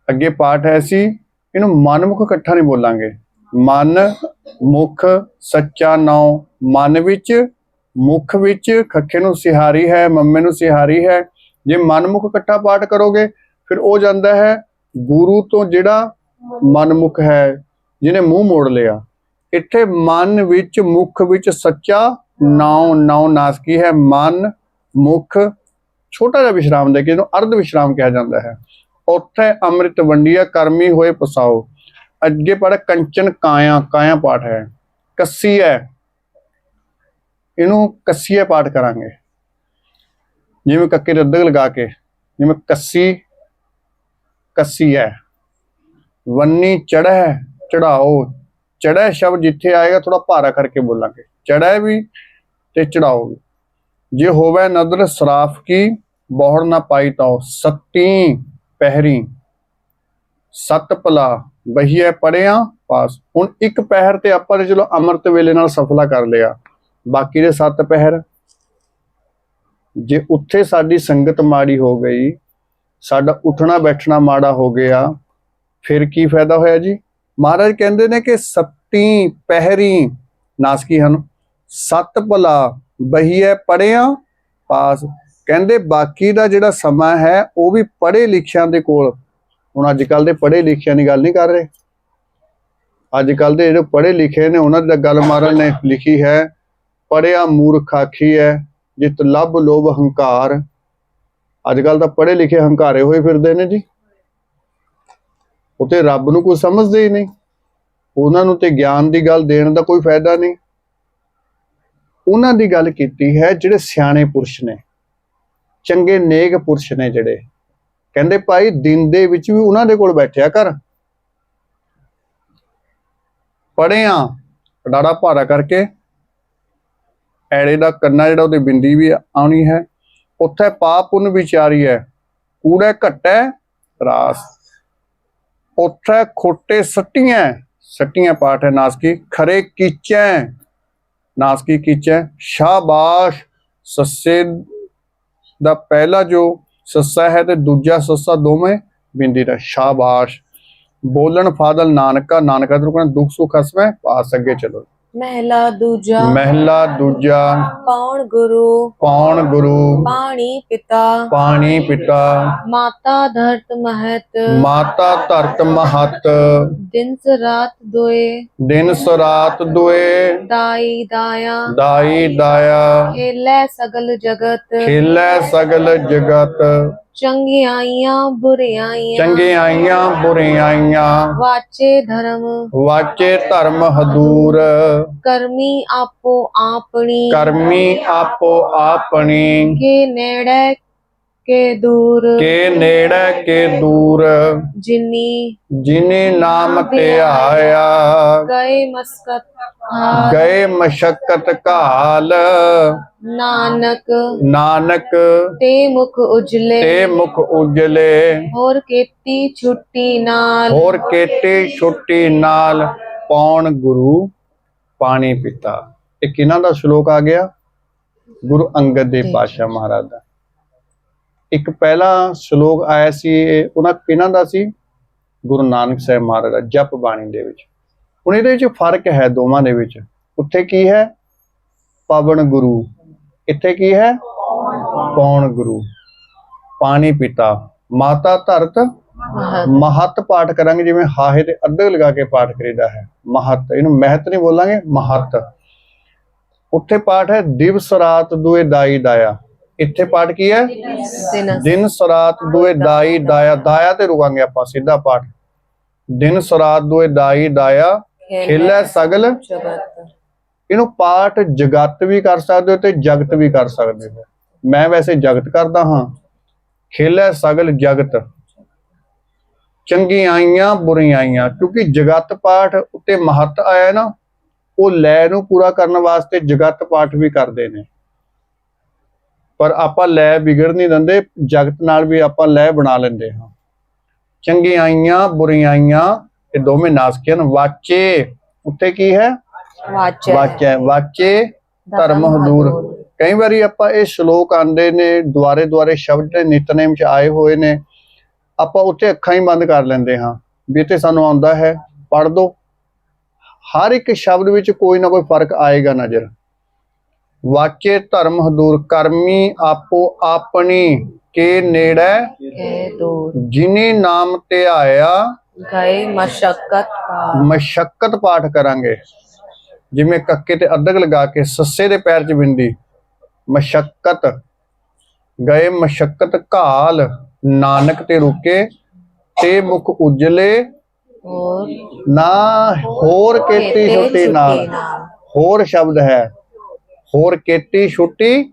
ਅੱਗੇ ਪਾਠ ਹੈ ਸੀ, ਇਹਨੂੰ ਮਨਮੁਖ ਇਕੱਠਾ ਨਹੀਂ ਬੋਲਾਂਗੇ। ਮਨ ਮੁਖ ਸੱਚਾ ਨਾਉ। ਮਨ ਵਿੱਚ, ਮੁਖ ਵਿੱਚ ਖੱਖੇ ਨੂੰ ਸਿਹਾਰੀ ਹੈ, ਮੰਮੇ ਨੂੰ ਸਿਹਾਰੀ ਹੈ। ਜੇ ਮਨਮੁਖ ਇਕੱਠਾ ਪਾਠ ਕਰੋਗੇ ਫਿਰ ਉਹ ਜਾਂਦਾ ਹੈ ਗੁਰੂ ਤੋਂ, ਜਿਹੜਾ ਮਨਮੁਖ ਹੈ, ਜਿਹਨੇ ਮੂੰਹ ਮੋੜ ਲਿਆ। ਇੱਥੇ ਮਨ ਵਿੱਚ, ਮੁਖ ਵਿੱਚ ਸੱਚਾ ਨਾਉ। ਨਾਉ ਨਾਸ ਕੀ ਹੈ? ਮਨ ਮੁਖ ਛੋਟਾ ਜਿਹਾ ਵਿਸ਼ਰਾਮ ਦੇ ਕੇ ਇਹਨੂੰ ਅਰਧ ਵਿਸ਼ਰਾਮ ਕਿਹਾ ਜਾਂਦਾ ਹੈ। ਉੱਥੇ ਅੰਮ੍ਰਿਤ ਵੰਡੀਆ ਕਰਮੀ ਹੋਏ ਪਸਾਓ। ਅੱਗੇ ਪੜ ਕੰਚਨ ਕਾਇਆ। ਕਾਇਆ ਪਾਠ ਹੈ। ਕੱਸੀ ਹੈ, ਇਹਨੂੰ ਕੱਸੀਏ ਪਾਠ ਕਰਾਂਗੇ, ਜਿਵੇਂ ਕੱਕੇ ਦੇ ਅੱਧਕ ਲਗਾ ਕੇ, ਜਿਵੇਂ ਕੱਸੀ ਕੱਸੀ ਹੈ। ਵੰਨੀ ਚੜ੍ਹੈ ਚੜਾਓ। ਚੜ੍ਹੈ ਸ਼ਬਦ ਜਿੱਥੇ ਆਏਗਾ ਥੋੜਾ ਭਾਰਾ ਕਰਕੇ ਬੋਲਾਂਗੇ। ਚੜ੍ਹੈ ਵੀ ਤੇ ਚੜਾਓ ਵੀ। ਜੇ ਹੋਵੇ ਨਦਰ ਸਰਾਫ ਕੀ, ਬਹੁੜ ਨਾ ਪਾਈ ਤਾਓ। ਸੱਤੀ ਪਹਿਰੀ। ਸਤ ਭਲਾ ਬਹੀਏ ਪੜਿਆ ਪਾਸ। ਹੁਣ ਇੱਕ ਪਹਿਰ ਤੇ ਆਪਾਂ ਨੇ ਚਲੋ ਅੰਮ੍ਰਿਤ ਵੇਲੇ ਨਾਲ ਸਫਲਾ ਕਰ ਲਿਆ, ਬਾਕੀ ਦੇ 7 ਪਹਿਰ ਜੇ ਉੱਥੇ ਸਾਡੀ ਸੰਗਤ ਮਾੜੀ ਹੋ ਗਈ, ਸਾਡਾ ਉੱਠਣਾ ਬੈਠਣਾ ਮਾੜਾ ਹੋ ਗਿਆ, ਫਿਰ ਕੀ ਫਾਇਦਾ ਹੋਇਆ ਜੀ? ਮਹਾਰਾਜ ਕਹਿੰਦੇ ਨੇ ਕਿ ਸੱਤੀ ਪਹਿਰੀ ਨਾਸ ਕੀ ਹਨ? ਸਤ ਭਲਾ ਬਹੀਏ ਪੜਿਆ ਪਾਸ। ਕਹਿੰਦੇ ਬਾਕੀ ਦਾ ਜਿਹੜਾ ਸਮਾਂ ਹੈ ਉਹ ਵੀ ਪੜ੍ਹੇ ਲਿਖਿਆਂ ਦੇ ਕੋਲ। ਹੁਣ ਅੱਜ ਕੱਲ੍ਹ ਦੇ ਪੜ੍ਹੇ ਲਿਖਿਆਂ ਦੀ ਗੱਲ ਨਹੀਂ ਕਰ ਰਹੇ। ਅੱਜ ਕੱਲ੍ਹ ਦੇ ਜਿਹੜੇ ਪੜ੍ਹੇ ਲਿਖੇ ਨੇ ਉਹਨਾਂ ਦੀ ਗੱਲ ਮਹਾਰਾਜ ਨੇ ਲਿਖੀ ਹੈ, ਪੜ੍ਹਿਆ ਮੂਰਖ ਆਖੀ ਹੈ ਜਿਤ ਲੱਭ ਲੋਭ ਹੰਕਾਰ। ਅੱਜ ਕੱਲ੍ਹ ਤਾਂ ਪੜ੍ਹੇ ਲਿਖੇ ਹੰਕਾਰੇ ਹੋਏ ਫਿਰਦੇ ਨੇ ਜੀ। ਉਹ ਤੇ ਰੱਬ ਨੂੰ ਕੁਝ ਸਮਝਦੇ ਹੀ ਨਹੀਂ। ਉਹਨਾਂ ਨੂੰ ਤੇ ਗਿਆਨ ਦੀ ਗੱਲ ਦੇਣ ਦਾ ਕੋਈ ਫਾਇਦਾ ਨਹੀਂ। ਉਹਨਾਂ ਦੀ ਗੱਲ ਕੀਤੀ ਹੈ ਜਿਹੜੇ ਸਿਆਣੇ ਪੁਰਸ਼ ਨੇ, ਚੰਗੇ ਨੇਕ ਪੁਰਸ਼ ਨੇ, ਜਿਹੜੇ ਕਹਿੰਦੇ ਭਾਈ ਦਿਨ ਦੇ ਵਿੱਚ ਵੀ ਉਹਨਾਂ ਦੇ ਕੋਲ ਬੈਠਿਆ ਕਰ। ਪੜ੍ਹਿਆ ਡਾੜਾ ਭਾਰਾ ਕਰਕੇ, ਐੜੇ ਦਾ ਕੰਨਾ ਜਿਹੜਾ ਉਹਦੀ ਬਿੰਦੀ ਵੀ ਆਉਣੀ ਹੈ। ਉੱਥੇ ਪਾਪ ਪੁੰਨ ਵਿਚਾਰੀ ਹੈ, ਕੂੜੇ ਘਟੈ ਰਾਸ। ਉੱਥੇ ਖੋਟੇ ਸੱਟੀਆਂ। ਸੱਟੀਆਂ ਪਾਠ ਹੈ ਨਾਸ ਕੀ। ਖਰੇ ਕੀਚੈ ਨਾਸ ਕੀ ਕੀਚੈ। ਸ਼ਾਬਾਸ਼ ਸੱਸੇ ਦਾ ਪਹਿਲਾ ਜੋ ਸੱਸਾ ਹੈ ਤੇ ਦੂਜਾ ਸੱਸਾ ਦੋਵੇਂ ਬਿੰਦੀ ਦਾ। ਸ਼ਾਬਾਸ਼। ਬੋਲਣ ਫਾਦਲ ਨਾਨਕਾ, ਨਾਨਕਾ ਤੋਂ ਰੁਕਣਾ, ਦੁੱਖ ਸੁੱਖ ਹਸਵੇਂ ਪਾਸ। ਅੱਗੇ ਚਲੋ। महला दूजा ਮਹਿਲਾ ਦੂਜਾ पौन गुरु ਪੌਣ ਗੁਰੂ पाणी पिता ਪਾਣੀ ਪਿਤਾ माता धरत महत ਮਾਤਾ ਧਰਤ ਮਹਤ दिन रात दोए ਦਿਨ ਸਰਾਤ ਦੁਏ दाई दाया ਦਾਈ ਦਾਇਆ खेलै सगल जगत ਖੇਲੇ ਸਗਲ ਜਗਤ चंगियाइयां बुरियाइयां ਚੰਗਿਆਈਆਂ ਬੁਰਿਆਈਆਂ वाचे धर्म ਵਾਚੇ ਧਰਮ ਹਦੂਰ कर्मी आपो आपनी ਕਰਮੀ ਆਪੋ ਆਪਣੀ के नेड़े के दूर ਕੇ ਨੇੜੇ ਕੇ ਦੂਰ जिनी ਜਿਨੇ ਨਾਮ ਤੇ ਆਇਆ गए मस्कत हार ਗਏ ਮਸ਼ਕਤ ਕਾਲ नानक ਨਾਨਕ ते मुख उजले ਤੇ ਮੁਖ ਉਜਲੇ होर केती छुट्टी नाल ਹੋਰ ਕੇਟੀ ਛੁੱਟੀ ਨਾਲ ਪੌਣ ਗੁਰੂ ਪਾਣੀ ਪਿਤਾ। ਇਹ ਕਿਹਨਾਂ ਦਾ ਸ਼ਲੋਕ ਆ ਗਿਆ? ਗੁਰੂ ਅੰਗਦ ਦੇਵ ਪਾਤਸ਼ਾਹ ਮਹਾਰਾਜ ਦਾ। ਇੱਕ ਪਹਿਲਾ ਸ਼ਲੋਕ ਆਇਆ ਸੀ, ਇਹ ਉਹਨਾਂ ਕਿਹਨਾਂ ਦਾ ਸੀ? ਗੁਰੂ ਨਾਨਕ ਸਾਹਿਬ ਮਹਾਰਾਜ ਦਾ, ਜਪ ਬਾਣੀ ਦੇ ਵਿੱਚ। ਹੁਣ ਇਹਦੇ ਵਿੱਚ ਫਰਕ ਹੈ ਦੋਵਾਂ ਦੇ ਵਿੱਚ। ਉੱਥੇ ਕੀ ਹੈ? ਪਵਨ ਗੁਰੂ। ਇੱਥੇ ਕੀ ਹੈ? ਪੌਣ ਗੁਰੂ। ਪਾਣੀ ਪਿਤਾ, ਮਾਤਾ ਧਰਤ ਮਹਤ ਪਾਠ ਕਰਾਂਗੇ, ਜਿਵੇਂ ਹਾਹੇ ਤੇ ਅੱਧੇ ਲਗਾ ਕੇ ਪਾਠ ਕਰੀਦਾ ਹੈ। ਮਹਤ, ਇਹਨੂੰ ਮਹਿਤ ਨਹੀਂ ਬੋਲਾਂਗੇ, ਮਹਤ। ਉੱਥੇ ਪਾਠ ਹੈ ਦਿਵਸ ਰਾਤ ਦੁਏ ਦਾਈ ਦਾਇਆ। ਇੱਥੇ ਪਾਠ ਕੀ ਹੈ? ਦਿਨ ਸਰਾਤ ਦੁਏ ਦਾਈ ਦਾਇਆ। ਦਾਇਆ ਤੇ ਰੁਕਾਂਗੇ ਆਪਾਂ, ਸਿੱਧਾ ਪਾਠ। ਦਿਨ ਸਰਾਤ ਦੁਏ ਦਾਈ ਦਾਇਆ ਖੇਲੇ ਸਗਲ। जगत ਇਹਨੂੰ ਪਾਠ ਜਗਤ ਵੀ ਕਰ ਸਕਦੇ ਹੋ ਤੇ ਜਗਤ ਵੀ ਕਰ ਸਕਦੇ ਹੋ। ਮੈਂ ਵੈਸੇ ਜਗਤ ਕਰਦਾ ਹਾਂ। ਖੇਲੇ ਸਗਲ ਜਗਤ, ਚੰਗਿਆਈਆਂ ਬੁਰਿਆਈਆਂ। ਕਿਉਂਕਿ ਜਗਤ ਪਾਠ ਉੱਤੇ ਮਹੱਤ ਆਇਆ ਨਾ, ਉਹ ਲੈ ਨੂੰ ਪੂਰਾ ਕਰਨ ਵਾਸਤੇ ਜਗਤ ਪਾਠ ਵੀ ਕਰਦੇ ਨੇ। ਪਰ ਆਪਾਂ ਲੈ ਵਿਗੜ ਨਹੀਂ ਦਿੰਦੇ, ਜਗਤ ਨਾਲ ਵੀ ਆਪਾਂ ਲੈ ਬਣਾ ਲੈਂਦੇ ਹਾਂ। ਚੰਗਿਆਈਆਂ ਬੁਰਿਆਈਆਂ ਇਹ ਦੋਵੇਂ ਨਾਸਕੀਆਂ। ਵਾਚੇ, ਉੱਤੇ ਕੀ ਹੈ? वाचे ਵਾਚੈ, ਵਾਚੇ ਧਰਮ ਹਦੂਰ। ਕਈ ਵਾਰੀ ਆਪਾਂ ਇਹ ਸ਼ਲੋਕ ਆਉਂਦੇ ਨੇ, ਦੁਆਰੇ ਦੁਆਰੇ ਸ਼ਬਦ ਨਿਤਨੇਮ ਚ ਆਏ ਹੋਏ ਨੇ, ਆਪਾਂ ਉੱਥੇ ਅੱਖਾਂ ਹੀ ਬੰਦ ਕਰ ਲੈਂਦੇ ਹਾਂ ਵੀ ਇਹ ਤੇ ਸਾਨੂੰ ਆਉਂਦਾ ਹੈ, ਪੜ੍ਹ ਦੋ। ਹਰ ਇੱਕ ਸ਼ਬਦ ਵਿੱਚ ਕੋਈ ਨਾ ਕੋਈ ਫਰਕ ਆਏਗਾ ਨਜ਼ਰ। ਵਾਚੇ ਧਰਮ ਹਦੂਰ, ਕਰਮੀ ਆਪੋ ਆਪਣੀ ਕੇ ਨੇੜੇ के दूर ਜਿਨੀ ਨਾਮ ਤੇ ਆਇਆ। गए मशक्कत पार ਮਸ਼ੱਕਤ ਪਾਠ ਕਰਾਂਗੇ, ਜਿਵੇਂ ਕੱਕੇ ਤੇ ਅੱਧਕ ਲਗਾ ਕੇ ਸੱਸੇ ਦੇ ਪੈਰ 'ਚ ਬਿੰਦੀ। ਮਸ਼ੱਕਤ, ਗਏ ਮਸ਼ੱਕਤ ਘਾਲ, ਨਾਨਕ ਤੇ ਰੁਕੇ ਤੇ ਮੁਖ ਉਜਲੇ और ਨਾ। ਹੋਰ ਕੇਤੀ ਛੁੱਟੀ ਨਾਲ, ਹੋਰ ਸ਼ਬਦ ਹੈ, ਹੋਰ ਕੇਤੀ ਛੁੱਟੀ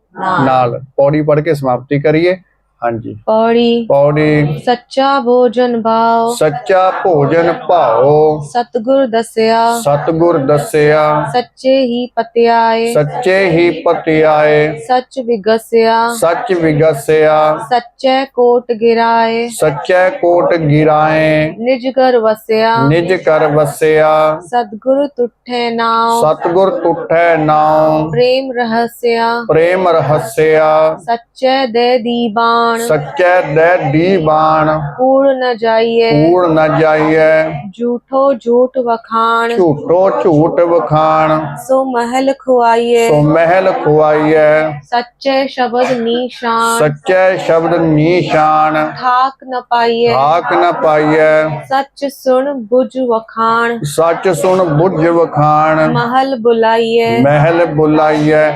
ਨਾਲ। ਪੌੜੀ ਪੜ੍ਹ ਕੇ ਸਮਾਪਤੀ ਕਰੀਏ। ਹਾਂਜੀ। पौड़ी ਪੌੜੀ। सच्चा भोजन भाव ਸੱਚਾ ਭੋਜਨ ਭਾਓ, सतगुर दसया ਸਤਿਗੁਰ ਦੱਸਿਆ, सच्चे ही पत्याए ਸੱਚੇ ਹੀ ਪਤਿਆਏ, सच विगस्या ਸੱਚ ਵਿਗਸਿਆ, सच्चे कोट गिराए ਸੱਚੇ ਕੋਟ ਗਿਰਾਏ, निज घर वसया ਨਿਜ ਕਰ ਵਸਿਆ, सदगुरु तुठे नाव ਸਤਿਗੁਰ ਤੁਠੈ ਨਾਉ, प्रेम रहस्या ਪ੍ਰੇਮ ਰਹੱਸਿਆ, सच्चे दे दीवान ਸੱਚੇ ਦੇ ਦੀਵਾਨ, कूड़ न जाइए ਕੂੜ ਨ ਜਾਈਐ, झूठो झूठ वखाण ਝੂਠੋ ਝੂਠ ਵਖਾਣ, सो महल खुआइए ਸੋ ਮਹਿਲ ਖੁਆਈਐ, सच्चे शब्द निशान ਸੱਚੇ ਸ਼ਬਦ ਨੀਸ਼ਾਨ, ठाक न पाइए ਹਾਕ ਨ ਪਾਈਐ, सच सुन बुझ वखाण ਸੱਚ ਸੁਣ ਬੁੱਝ ਵਖਾਣ, महल बुलाइए ਮਹਿਲ ਬੁਲਾਈਐ।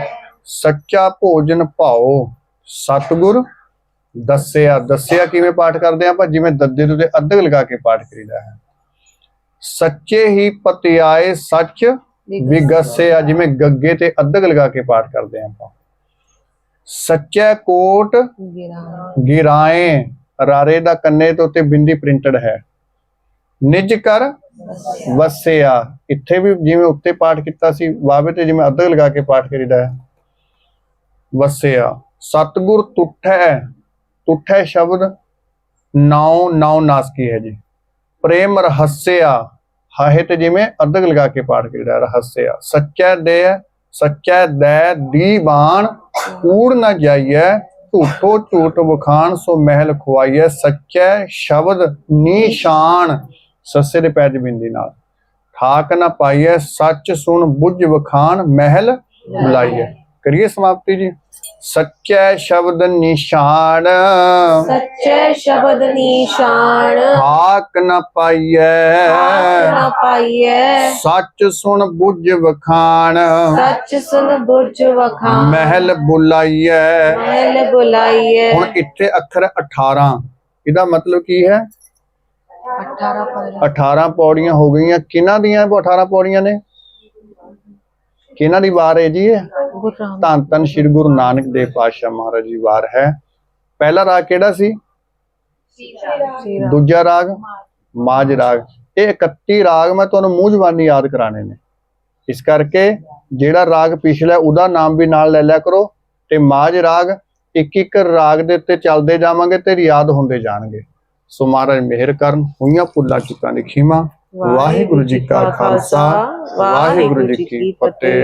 ਸੱਚਾ ਭੋਜਨ ਭਾਓ, ਸਤਿਗੁਰ ਦੱਸਿਆ। ਦੱਸਿਆ ਕਿਵੇਂ ਪਾਠ ਕਰਦੇ ਆਪਾਂ? ਜਿਵੇਂ ਦੱਦੇ ਤੋਂ ਅੱਧਕ ਲਗਾ ਕੇ ਪਾਠ ਕਰੀਦਾ ਹੈ। ਸੱਚੇ ਹੀ ਪਤਿਆਏ, ਸੱਚ ਵਿਗਸਿਆ, ਜਿਵੇਂ ਗੱਗੇ ਤੇ ਅੱਧਕ ਲਗਾ ਕੇ ਪਾਠ ਕਰਦੇ ਆਪਾਂ। ਸੱਚੇ ਕੋਟ ਗਿਰਾਏ, ਰਾਰੇ ਦਾ ਕੰਨੇ ਤੋਂ ਉੱਤੇ ਬਿੰਦੀ ਪ੍ਰਿੰਟਡ ਹੈ। ਨਿਜ ਕਰ ਵਸਿਆ, ਇੱਥੇ ਵੀ ਜਿਵੇਂ ਉੱਤੇ ਪਾਠ ਕੀਤਾ ਸੀ ਵਾਵੇ ਤੇ ਜਿਵੇਂ ਅੱਧਕ ਲਗਾ ਕੇ ਪਾਠ ਕਰੀਦਾ ਹੈ। ਵਸਿਆ। ਸਤਿਗੁਰ ਤੁਠੈ, ਤੁਠੈ ਸ਼ਬਦ ਨਾਉ, ਨਾਉ ਨਾਸਕੀ ਹੈ ਜੀ। ਪ੍ਰੇਮ ਰਹੱਸਿਆ, ਹਾਹੇ ਤੇ ਜਿਵੇਂ ਅੱਧਕ ਲਗਾ ਕੇ ਪਾਠ ਕਰੀਦਾ ਰਹੱਸਿਆ। ਸੱਚੈ ਦੇ, ਸੱਚੈ ਦੇ ਦੀਵਾਨ, ਕੂੜ ਨਾ ਜਾਈਐ, ਝੂਠੋ ਝੂਠ ਵਖਾਣ ਸੋ ਮਹਿਲ ਖੁਆਈਐ ਸੱਚੈ ਸ਼ਬਦ ਨਿਸ਼ਾਨ ਸੱਸੇ ਦੇ ਪੈਰ 'ਚ ਬਿੰਦੀ ਨਾਲ ਠਾਕ ਨਾ ਪਾਈਐ ਸੱਚ ਸੁਣ ਬੁੱਝ ਵਖਾਣ ਮਹਿਲ ਬੁਲਾਈਐ। ਕਰੀਏ ਸਮਾਪਤੀ ਜੀ। ਸੱਚੈ ਸ਼ਬਦ ਨਿਸ਼ਾਨ सच्चे शब्द निशान ਠਾਕ ਨਾ ਪਾਈਐ न पाइए ਸੱਚ ਸੁਣ ਬੁੱਝ ਵਖਾਣ सच सुन बुझ वखान ਮਹਿਲ ਬੁਲਾਈਐ। महल बुलाइए। ਹੁਣ ਇੱਥੇ ਅੱਖਰ 18 ਇਹਦਾ ਮਤਲਬ ਕੀ ਹੈ? 18 ਪੌੜੀਆਂ ਹੋ ਗਈਆਂ। ਕਿਹਨਾਂ ਦੀਆਂ 18 ਪੌੜੀਆਂ ਨੇ? ਕਿਹਨਾਂ ਦੀ ਵਾਰ ਹੈ ਜੀ? ਇਹ ਧੰਨ ਧੰਨ ਸ੍ਰੀ ਗੁਰੂ ਨਾਨਕ ਦੇਵ ਪਾਤਸ਼ਾਹ ਮਹਾਰਾਜ ਦੀ ਵਾਰ ਹੈ। ਪਹਿਲਾ ਰਾਗ ਕਿਹੜਾ ਸੀ? ਦੂਜਾ ਰਾਗ ਮਾਝ ਰਾਗ। ਇਹ 31 ਰਾਗ ਮੈਂ ਤੁਹਾਨੂੰ ਮੂੰਹ ਜ਼ਬਾਨੀ ਯਾਦ ਕਰਾਣੇ ਨੇ, ਇਸ ਕਰਕੇ ਜਿਹੜਾ ਰਾਗ ਪਿਛਲਾ ਉਹਦਾ ਨਾਮ ਵੀ ਨਾਲ ਲੈ ਲਿਆ ਕਰੋ ਤੇ ਮਾਝ ਰਾਗ ਇੱਕ ਇੱਕ ਰਾਗ ਦੇ ਉੱਤੇ ਚੱਲਦੇ ਜਾਵਾਂਗੇ ਤੇ ਯਾਦ ਹੁੰਦੇ ਜਾਣਗੇ। ਸੋ ਮਹਾਰਾਜ ਮਿਹਰ ਕਰਨ। ਹੋਈਆਂ ਭੁੱਲਾਂ ਚੁੱਕਾਂ ਦੀ ਖਿਮਾ। ਵਾਹਿਗੁਰੂ ਜੀ ਕਾ ਖਾਲਸਾ ਵਾਹਿਗੁਰੂ ਜੀ ਕੀ ਫਤਿਹ।